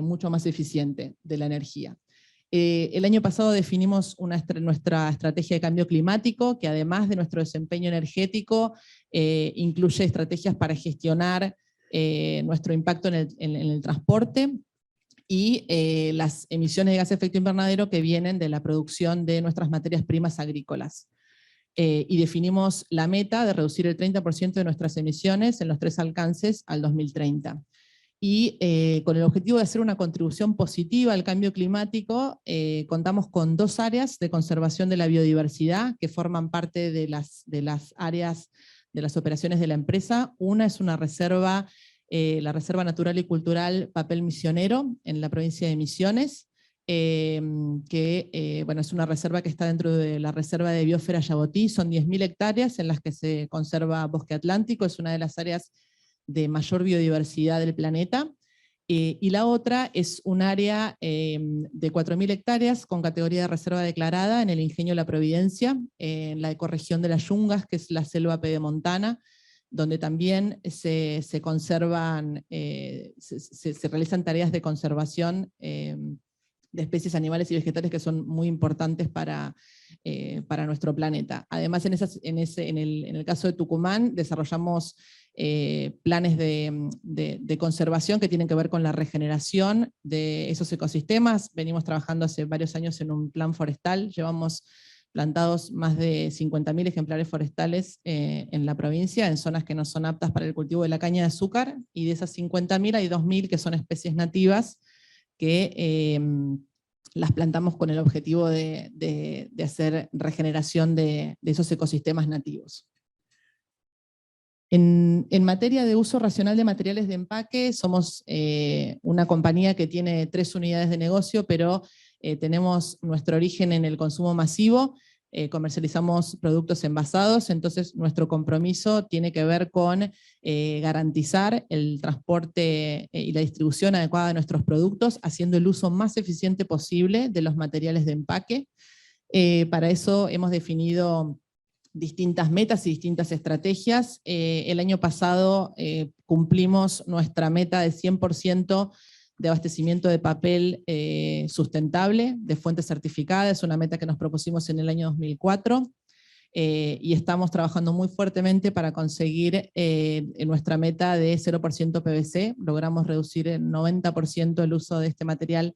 Speaker 3: mucho más eficiente de la energía. El año pasado definimos nuestra estrategia de cambio climático, que además de nuestro desempeño energético, incluye estrategias para gestionar nuestro impacto en el transporte y las emisiones de gases de efecto invernadero que vienen de la producción de nuestras materias primas agrícolas. Y definimos la meta de reducir el 30% de nuestras emisiones en los 3 alcances al 2030. Y con el objetivo de hacer una contribución positiva al cambio climático, contamos con 2 áreas de conservación de la biodiversidad que forman parte de las áreas de las operaciones de la empresa. Una es una reserva, la Reserva Natural y Cultural Papel Misionero, en la provincia de Misiones, que bueno, es una reserva que está dentro de la Reserva de Biosfera Yabotí. Son 10.000 hectáreas en las que se conserva bosque atlántico, es una de las áreas de mayor biodiversidad del planeta. Y la otra es un área de 4.000 hectáreas con categoría de reserva declarada en el Ingenio La Providencia, en la ecorregión de las Yungas, que es la selva pedemontana, donde también se conservan, se realizan tareas de conservación de especies animales y vegetales que son muy importantes para nuestro planeta. Además, en el caso de Tucumán, desarrollamos planes de conservación que tienen que ver con la regeneración de esos ecosistemas. Venimos trabajando hace varios años en un plan forestal, llevamos plantados más de 50.000 ejemplares forestales en la provincia, en zonas que no son aptas para el cultivo de la caña de azúcar, y de esas 50.000 hay 2.000 que son especies nativas, que las plantamos con el objetivo de hacer regeneración de esos ecosistemas nativos. En materia de uso racional de materiales de empaque, somos una compañía que tiene 3 unidades de negocio, pero tenemos nuestro origen en el consumo masivo, comercializamos productos envasados, entonces nuestro compromiso tiene que ver con garantizar el transporte y la distribución adecuada de nuestros productos, haciendo el uso más eficiente posible de los materiales de empaque. Para eso hemos definido distintas metas y distintas estrategias. El año pasado cumplimos nuestra meta de 100% de abastecimiento de papel sustentable, de fuente certificada. Es una meta que nos propusimos en el año 2004, y estamos trabajando muy fuertemente para conseguir nuestra meta de 0% PVC. Logramos reducir el 90% el uso de este material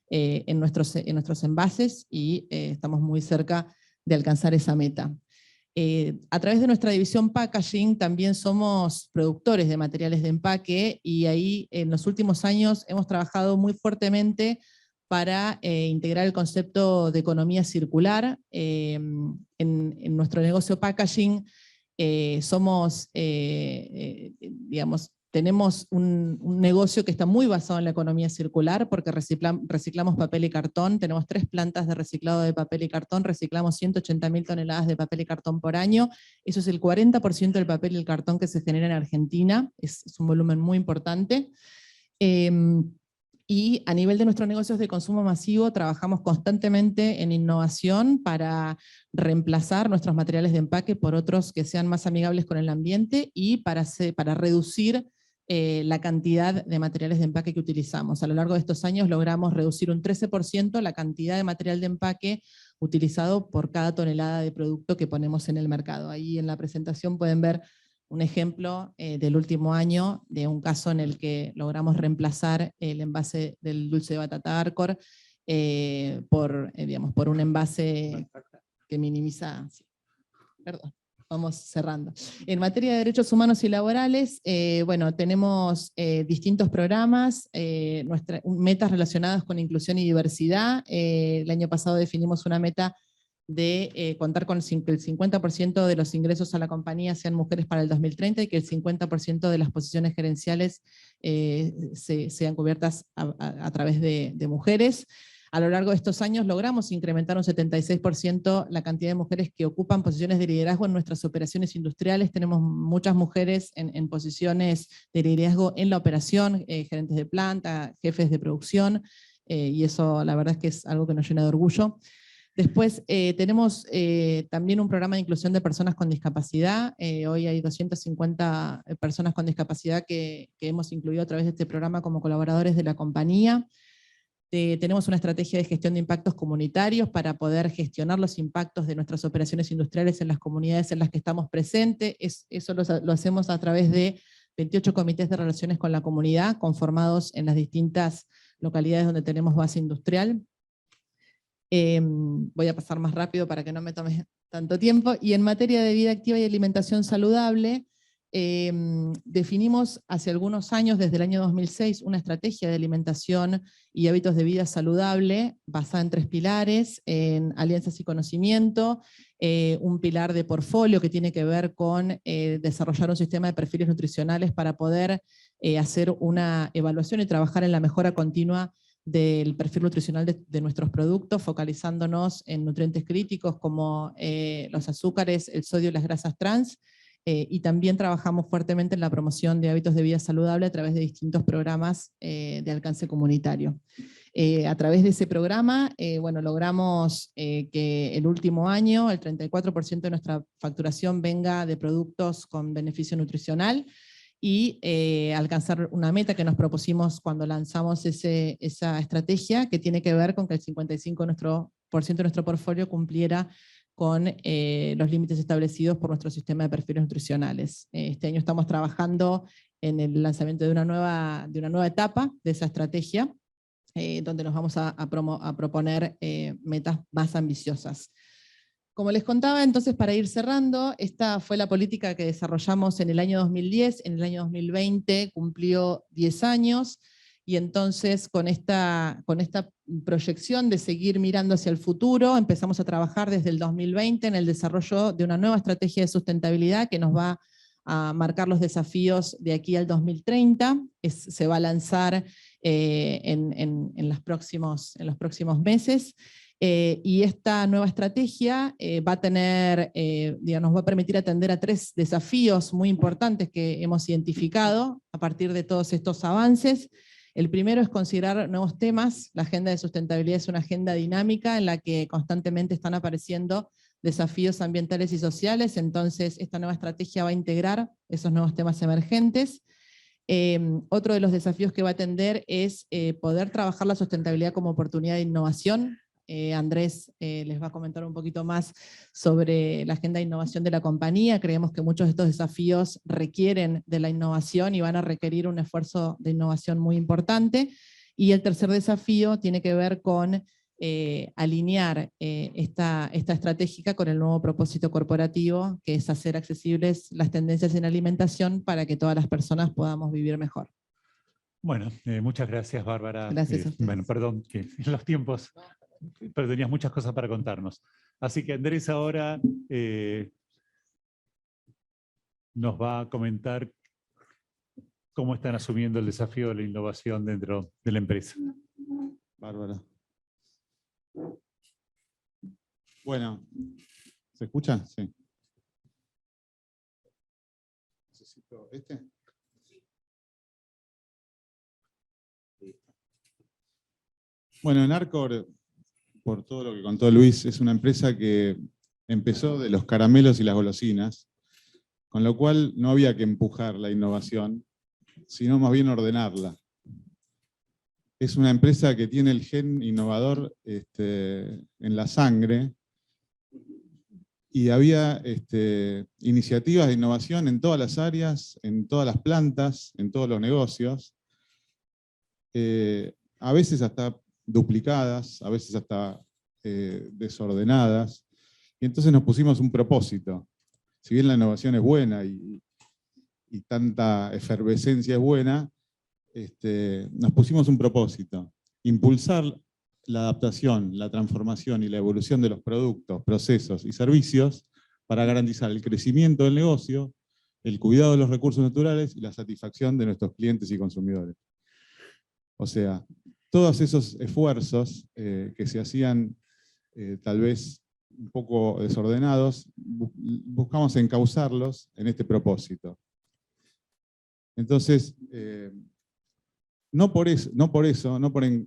Speaker 3: en nuestros envases, y estamos muy cerca de alcanzar esa meta. A través de nuestra división Packaging también somos productores de materiales de empaque, y ahí en los últimos años hemos trabajado muy fuertemente para integrar el concepto de economía circular. En nuestro negocio Packaging digamos, tenemos un negocio que está muy basado en la economía circular, porque reciclamos papel y cartón. Tenemos 3 plantas de reciclado de papel y cartón, reciclamos 180.000 toneladas de papel y cartón por año. Eso es el 40% del papel y el cartón que se genera en Argentina, es un volumen muy importante. Y a nivel de nuestros negocios de consumo masivo, trabajamos constantemente en innovación para reemplazar nuestros materiales de empaque por otros que sean más amigables con el ambiente, y para reducir la cantidad de materiales de empaque que utilizamos. A lo largo de estos años logramos reducir un 13% la cantidad de material de empaque utilizado por cada tonelada de producto que ponemos en el mercado. Ahí en la presentación pueden ver un ejemplo del último año, de un caso en el que logramos reemplazar el envase del dulce de batata Arcor por un envase que minimiza... Perdón. Vamos cerrando. En materia de derechos humanos y laborales, bueno, tenemos distintos programas, metas relacionadas con inclusión y diversidad. El año pasado definimos una meta de contar con que el 50% de los ingresos a la compañía sean mujeres para el 2030, y que el 50% de las posiciones gerenciales sean cubiertas a través de mujeres. A lo largo de estos años logramos incrementar un 76% la cantidad de mujeres que ocupan posiciones de liderazgo en nuestras operaciones industriales. Tenemos muchas mujeres en posiciones de liderazgo en la operación, gerentes de planta, jefes de producción, y eso la verdad es que es algo que nos llena de orgullo. Después tenemos también un programa de inclusión de personas con discapacidad. Hoy hay 250 personas con discapacidad que hemos incluido a través de este programa como colaboradores de la compañía. Tenemos una estrategia de gestión de impactos comunitarios para poder gestionar los impactos de nuestras operaciones industriales en las comunidades en las que estamos presentes. Eso lo hacemos a través de 28 comités de relaciones con la comunidad, conformados en las distintas localidades donde tenemos base industrial. Voy a pasar más rápido para que no me tome tanto tiempo. Y en materia de vida activa y alimentación saludable, definimos hace algunos años, desde el año 2006, una estrategia de alimentación y hábitos de vida saludable basada en 3 pilares, en alianzas y conocimiento, un pilar de portfolio que tiene que ver con desarrollar un sistema de perfiles nutricionales para poder hacer una evaluación y trabajar en la mejora continua del perfil nutricional de nuestros productos, focalizándonos en nutrientes críticos como los azúcares, el sodio y las grasas trans, y también trabajamos fuertemente en la promoción de hábitos de vida saludable a través de distintos programas de alcance comunitario. A través de ese programa, bueno, logramos que el último año el 34% de nuestra facturación venga de productos con beneficio nutricional, y alcanzar una meta que nos propusimos cuando lanzamos esa estrategia, que tiene que ver con que el 55% de nuestro portfolio cumpliera con los límites establecidos por nuestro sistema de perfiles nutricionales. Este año estamos trabajando en el lanzamiento de una nueva etapa de esa estrategia, donde nos vamos a proponer metas más ambiciosas. Como les contaba, entonces, para ir cerrando, esta fue la política que desarrollamos en el año 2010, en el año 2020 cumplió 10 años, y entonces con esta proyección de seguir mirando hacia el futuro, empezamos a trabajar desde el 2020 en el desarrollo de una nueva estrategia de sustentabilidad que nos va a marcar los desafíos de aquí al 2030, se va a lanzar en los próximos meses. Y esta nueva estrategia va a tener, nos va a permitir atender a 3 desafíos muy importantes que hemos identificado a partir de todos estos avances. El primero es considerar nuevos temas. La agenda de sustentabilidad es una agenda dinámica en la que constantemente están apareciendo desafíos ambientales y sociales, entonces esta nueva estrategia va a integrar esos nuevos temas emergentes. Otro de los desafíos que va a atender es poder trabajar la sustentabilidad como oportunidad de innovación. Andrés les va a comentar un poquito más sobre la agenda de innovación de la compañía. Creemos que muchos de estos desafíos requieren de la innovación y van a requerir un esfuerzo de innovación muy importante. Y el tercer desafío tiene que ver con alinear esta estratégica con el nuevo propósito corporativo, que es hacer accesibles las tendencias en alimentación para que todas las personas podamos vivir mejor.
Speaker 1: Bueno, muchas gracias, Bárbara.
Speaker 3: Gracias a ustedes.
Speaker 1: Bueno, perdón, que en los tiempos, pero tenías muchas cosas para contarnos. Así que Andrés ahora nos va a comentar cómo están asumiendo el desafío de la innovación dentro de la empresa.
Speaker 4: Bárbara. Bueno, ¿se escucha? Sí. ¿Necesito este? Bueno, en Arcor, por todo lo que contó Luis, es una empresa que empezó de los caramelos y las golosinas, con lo cual no había que empujar la innovación, sino más bien ordenarla. Es una empresa que tiene el gen innovador en la sangre, y había iniciativas de innovación en todas las áreas, en todas las plantas, en todos los negocios, a veces hasta duplicadas, a veces hasta desordenadas, y entonces nos pusimos un propósito. Si bien la innovación es buena y tanta efervescencia es buena, nos pusimos un propósito: impulsar la adaptación, la transformación y la evolución de los productos, procesos y servicios para garantizar el crecimiento del negocio, el cuidado de los recursos naturales y la satisfacción de nuestros clientes y consumidores. O sea, todos esos esfuerzos que se hacían tal vez un poco desordenados, buscamos encauzarlos en este propósito. Entonces, no por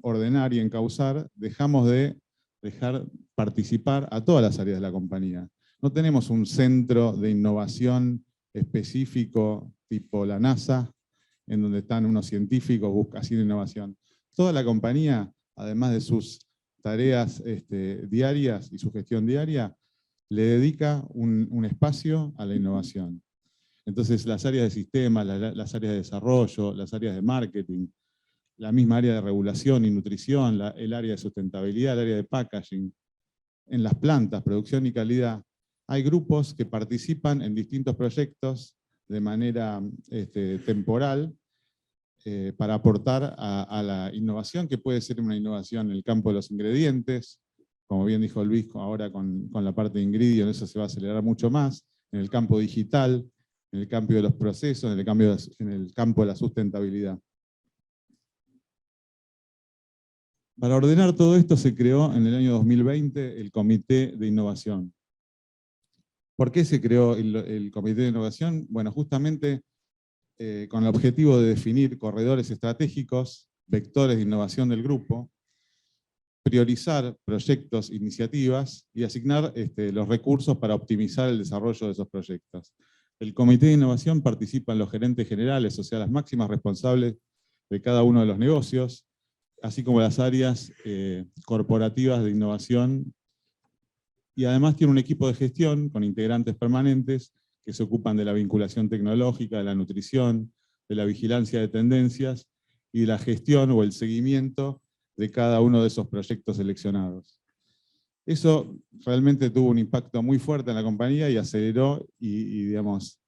Speaker 4: ordenar y encauzar, dejamos de dejar participar a todas las áreas de la compañía. No tenemos un centro de innovación específico tipo la NASA, en donde están unos científicos haciendo innovación. Toda la compañía, además de sus tareas diarias y su gestión diaria, le dedica un espacio a la innovación. Entonces, las áreas de sistemas, las áreas de desarrollo, las áreas de marketing, la misma área de regulación y nutrición, el área de sustentabilidad, el área de packaging, en las plantas, producción y calidad, hay grupos que participan en distintos proyectos de manera temporal para aportar a la innovación, que puede ser una innovación en el campo de los ingredientes, como bien dijo Luis, ahora con la parte de Ingridion, eso se va a acelerar mucho más, en el campo digital, en el campo de los procesos, en el campo de la sustentabilidad. Para ordenar todo esto se creó en el año 2020 el Comité de Innovación. ¿Por qué se creó el Comité de Innovación? Bueno, justamente con el objetivo de definir corredores estratégicos, vectores de innovación del grupo, priorizar proyectos, iniciativas y asignar los recursos para optimizar el desarrollo de esos proyectos. El Comité de Innovación participan los gerentes generales, o sea, las máximas responsables de cada uno de los negocios, así como las áreas corporativas de innovación, y además tiene un equipo de gestión con integrantes permanentes que se ocupan de la vinculación tecnológica, de la nutrición, de la vigilancia de tendencias y de la gestión o el seguimiento de cada uno de esos proyectos seleccionados. Eso realmente tuvo un impacto muy fuerte en la compañía y aceleró y digamos,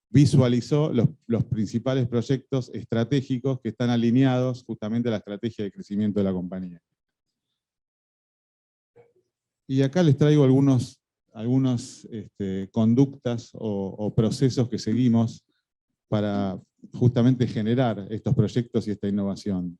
Speaker 4: visualizó los principales proyectos estratégicos que están alineados justamente a la estrategia de crecimiento de la compañía. Y acá les traigo algunas conductas o procesos que seguimos para justamente generar estos proyectos y esta innovación.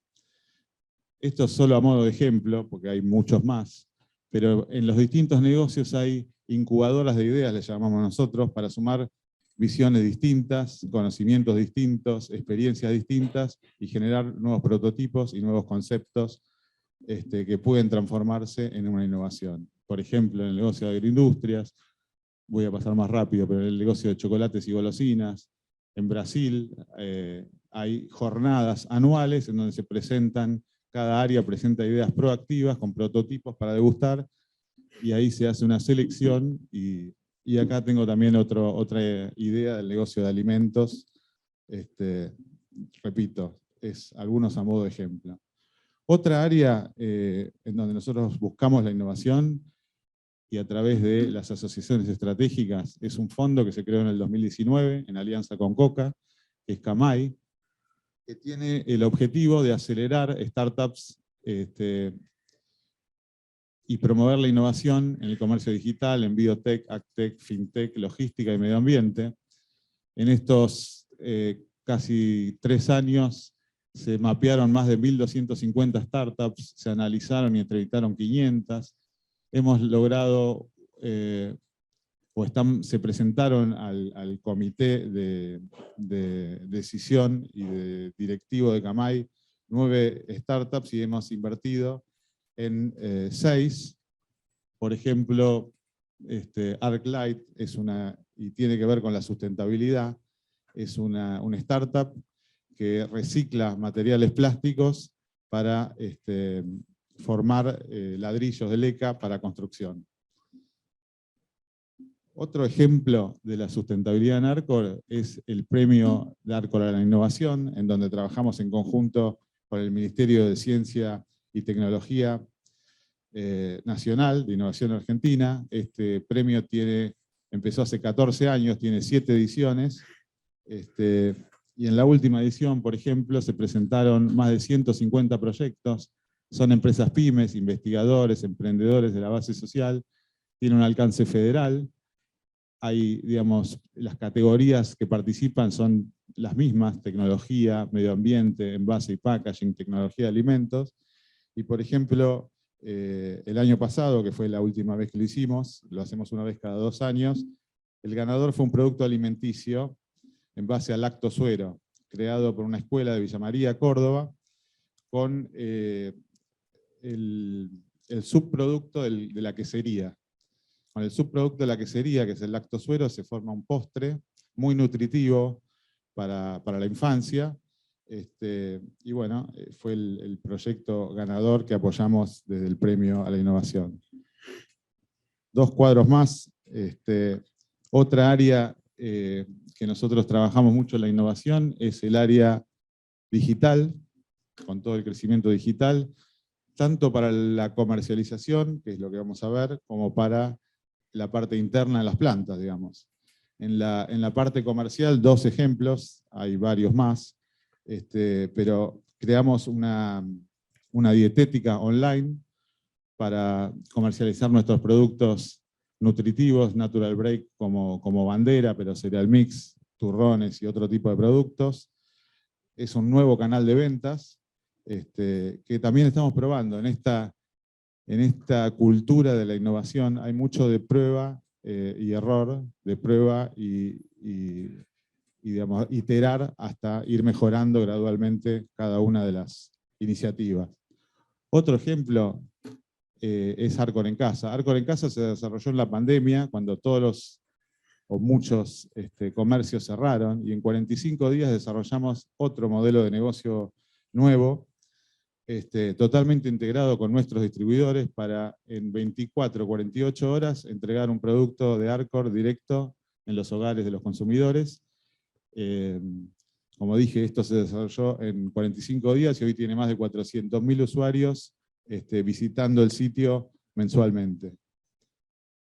Speaker 4: Esto es solo a modo de ejemplo, porque hay muchos más, pero en los distintos negocios hay incubadoras de ideas, les llamamos nosotros, para sumar visiones distintas, conocimientos distintos, experiencias distintas y generar nuevos prototipos y nuevos conceptos que pueden transformarse en una innovación. Por ejemplo, en el negocio de agroindustrias, voy a pasar más rápido, pero en el negocio de chocolates y golosinas, en Brasil hay jornadas anuales en donde se presentan, cada área presenta ideas proactivas con prototipos para degustar, y ahí se hace una selección, y acá tengo también otra idea del negocio de alimentos, repito, es algunos a modo de ejemplo. Otra área en donde nosotros buscamos la innovación y a través de las asociaciones estratégicas es un fondo que se creó en el 2019 en alianza con Coca, que es CAMAI, que tiene el objetivo de acelerar startups y promover la innovación en el comercio digital, en biotech, agtech, fintech, logística y medio ambiente. En estos casi 3 años se mapearon más de 1.250 startups, se analizaron y entrevistaron 500. Hemos logrado, se presentaron al comité de decisión y de directivo de CAMAI 9 startups y hemos invertido en 6. Por ejemplo, ArcLight y tiene que ver con la sustentabilidad, es una startup que recicla materiales plásticos para formar ladrillos de leca para construcción. Otro ejemplo de la sustentabilidad en Arcor es el premio de Arcor a la innovación, en donde trabajamos en conjunto con el Ministerio de Ciencia y Tecnología Nacional de Innovación Argentina. Este premio empezó hace 14 años, tiene 7 ediciones, y en la última edición, por ejemplo, se presentaron más de 150 proyectos. Son empresas pymes, investigadores, emprendedores de la base social, tiene un alcance federal. Hay, digamos, las categorías que participan son las mismas: tecnología, medio ambiente, envase y packaging, tecnología de alimentos. Y por ejemplo, el año pasado, que fue la última vez que lo hicimos, lo hacemos una vez cada 2 años, el ganador fue un producto alimenticio en base al lactosuero, creado por una escuela de Villa María, Córdoba, con el subproducto de la quesería. Con el subproducto de la quesería, que es el lactosuero, se forma un postre muy nutritivo para la infancia. Y bueno, fue el proyecto ganador que apoyamos desde el Premio a la Innovación. 2 cuadros más. Otra área que nosotros trabajamos mucho en la innovación es el área digital, con todo el crecimiento digital, tanto para la comercialización, que es lo que vamos a ver, como para la parte interna de las plantas, digamos. En la parte comercial, 2 ejemplos, hay varios más, pero creamos una dietética online para comercializar nuestros productos nutritivos, Natural Break como bandera, pero cereal mix, turrones y otro tipo de productos. Es un nuevo canal de ventas que también estamos probando. En esta cultura de la innovación hay mucho de prueba y error, de prueba y digamos, iterar hasta ir mejorando gradualmente cada una de las iniciativas. Otro ejemplo es Arcor en Casa. Arcor en Casa se desarrolló en la pandemia, cuando todos o muchos comercios cerraron, y en 45 días desarrollamos otro modelo de negocio nuevo, totalmente integrado con nuestros distribuidores, para en 24 o 48 horas entregar un producto de Arcor directo en los hogares de los consumidores. Como dije, esto se desarrolló en 45 días y hoy tiene más de 400.000 usuarios visitando el sitio mensualmente.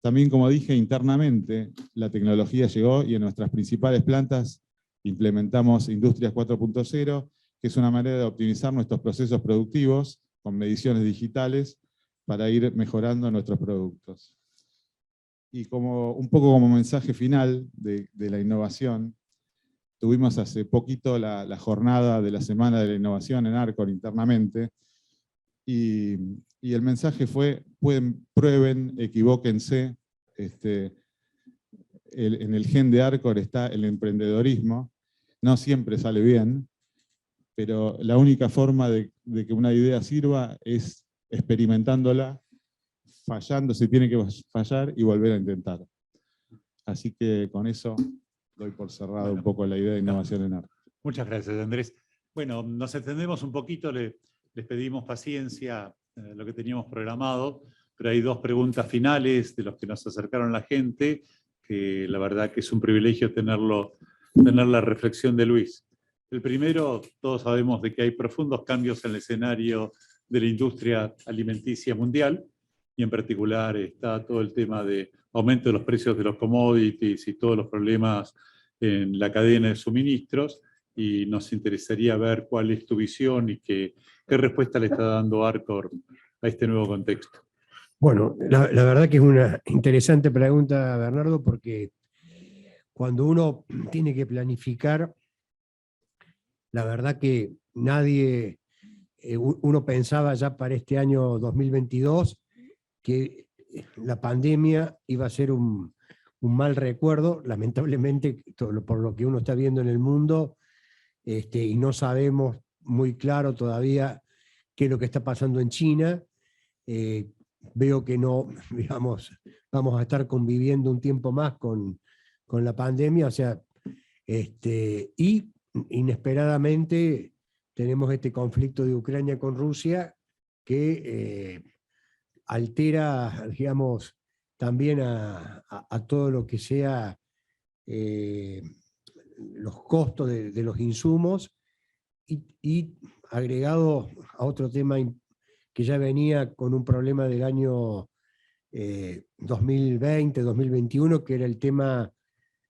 Speaker 4: También, como dije, internamente la tecnología llegó y en nuestras principales plantas implementamos Industrias 4.0, que es una manera de optimizar nuestros procesos productivos con mediciones digitales para ir mejorando nuestros productos. Y un poco como mensaje final de la innovación, tuvimos hace poquito la jornada de la Semana de la Innovación en Arcor internamente, y el mensaje fue: prueben, equivóquense. En el gen de Arcor está el emprendedorismo, no siempre sale bien, pero la única forma de que una idea sirva es experimentándola, fallando si tiene que fallar y volver a intentar. Así que con eso doy por cerrado un poco la idea de innovación en Arcor.
Speaker 1: Muchas gracias, Andrés. Bueno, nos extendemos un poquito, les pedimos paciencia lo que teníamos programado, pero hay 2 preguntas finales de los que nos acercaron la gente, que la verdad que es un privilegio tener la reflexión de Luis. El primero: todos sabemos de que hay profundos cambios en el escenario de la industria alimenticia mundial, y en particular está todo el tema de aumento de los precios de los commodities y todos los problemas en la cadena de suministros, y nos interesaría ver cuál es tu visión y qué respuesta le está dando Arcor a este nuevo contexto.
Speaker 2: Bueno, la verdad que es una interesante pregunta, Bernardo, porque cuando uno tiene que planificar, la verdad que uno pensaba ya para este año 2022 que la pandemia iba a ser un mal recuerdo, lamentablemente, por lo que uno está viendo en el mundo, y no sabemos muy claro todavía qué es lo que está pasando en China. Veo que no, digamos, vamos a estar conviviendo un tiempo más con la pandemia, o sea, y inesperadamente tenemos este conflicto de Ucrania con Rusia que altera, digamos, también a todo lo que sea los costos de los insumos, y agregado a otro tema que ya venía con un problema del año 2020, 2021, que era el tema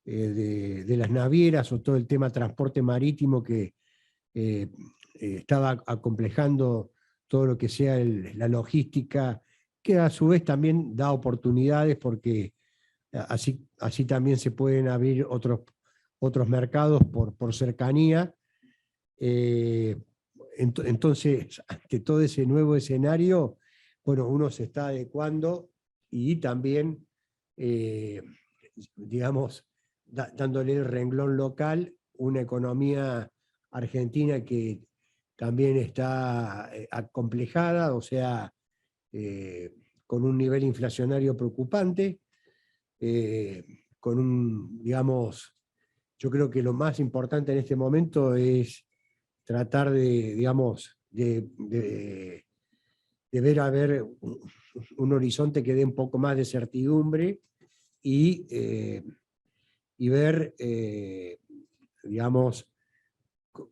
Speaker 2: de las navieras, o todo el tema transporte marítimo que estaba acomplejando todo lo que sea la logística, que a su vez también da oportunidades, porque así también se pueden abrir otros otros mercados por cercanía. Entonces, ante todo ese nuevo escenario, bueno, uno se está adecuando y también, digamos, dándole el renglón local, una economía argentina que también está acomplejada, o sea, con un nivel inflacionario preocupante, con digamos, yo creo que lo más importante en este momento es tratar de, digamos, de ver a ver un horizonte que dé un poco más de certidumbre y ver, digamos,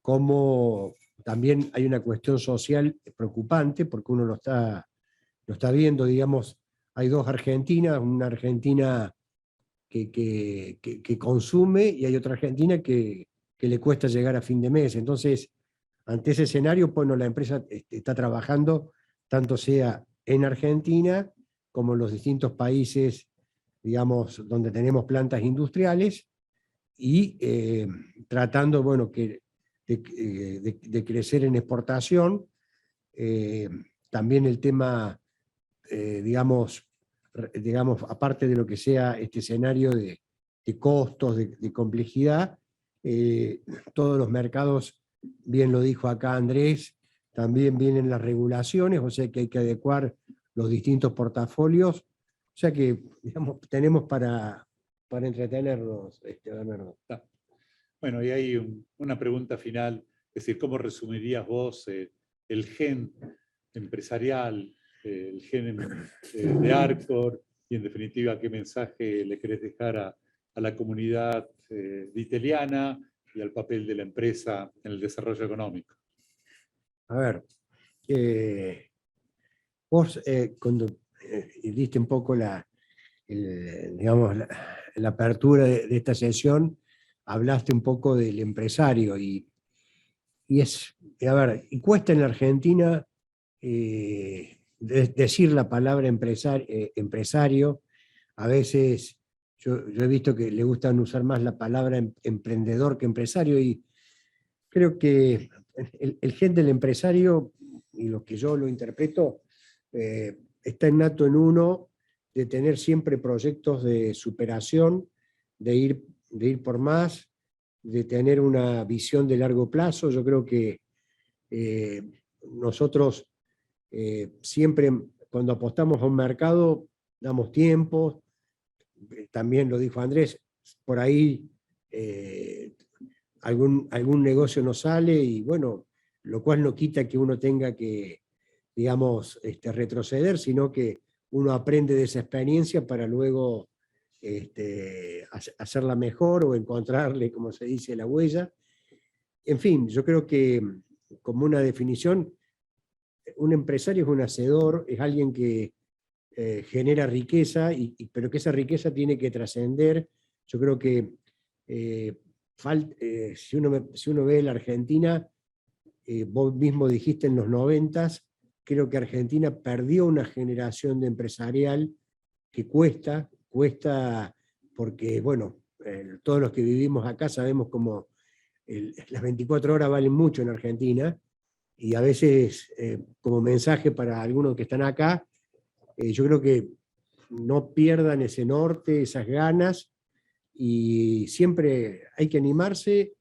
Speaker 2: cómo también hay una cuestión social preocupante, porque uno lo está viendo, digamos, hay dos Argentinas, una Argentina que consume y hay otra Argentina que le cuesta llegar a fin de mes. Entonces, ante ese escenario, bueno, la empresa está trabajando, tanto sea en Argentina como en los distintos países, digamos, donde tenemos plantas industriales, y tratando, bueno, de crecer en exportación. También el tema, digamos, aparte de lo que sea este escenario de costos, de complejidad, todos los mercados, bien lo dijo acá Andrés, también vienen las regulaciones, o sea que hay que adecuar los distintos portafolios, o sea que, digamos, tenemos para entretenernos, Bernardo.
Speaker 1: Bueno, y hay una pregunta final, es decir, ¿cómo resumirías vos el gen empresarial, el gen de Arcor, y en definitiva qué mensaje le querés dejar a la comunidad diteliana y al papel de la empresa en el desarrollo económico?
Speaker 2: A ver, vos cuando diste un poco digamos, la apertura de esta sesión, hablaste un poco del empresario y a ver, y cuesta en la Argentina decir la palabra empresario. A veces yo he visto que le gustan usar más la palabra emprendedor que empresario, y creo que el gen del empresario, y lo que yo lo interpreto, está innato en uno, de tener siempre proyectos de superación, de ir por más, de tener una visión de largo plazo. Yo creo que nosotros siempre, cuando apostamos a un mercado, damos tiempo. También lo dijo Andrés, por ahí algún negocio no sale, y bueno, lo cual no quita que uno tenga que, digamos, retroceder, sino que uno aprende de esa experiencia para luego hacerla mejor o encontrarle, como se dice, la huella. En fin, yo creo que, como una definición, un empresario es un hacedor, es alguien que genera riqueza, pero que esa riqueza tiene que trascender. Yo creo que si uno ve la Argentina, vos mismo dijiste en los 90s, creo que Argentina perdió una generación de empresarial que cuesta porque, bueno, todos los que vivimos acá sabemos cómo las 24 horas valen mucho en Argentina, y a veces, como mensaje para algunos que están acá, yo creo que no pierdan ese norte, esas ganas, y siempre hay que animarse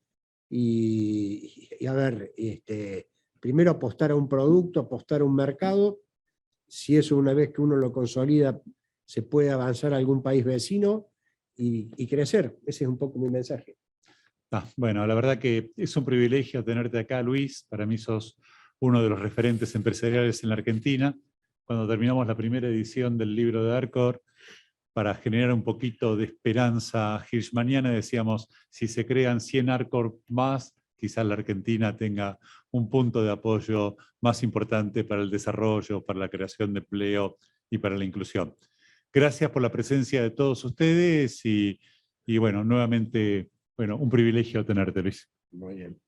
Speaker 2: y a ver, primero apostar a un producto, apostar a un mercado. Si eso, una vez que uno lo consolida, se puede avanzar a algún país vecino y crecer. Ese es un poco mi mensaje.
Speaker 1: Bueno, la verdad que es un privilegio tenerte acá, Luis. Para mí sos uno de los referentes empresariales en la Argentina. Cuando terminamos la primera edición del libro de Arcor, para generar un poquito de esperanza hirschmaniana, decíamos, si se crean 100 Arcor más, quizás la Argentina tenga un punto de apoyo más importante para el desarrollo, para la creación de empleo y para la inclusión. Gracias por la presencia de todos ustedes y bueno, nuevamente, bueno, un privilegio tenerte, Luis.
Speaker 2: Muy bien.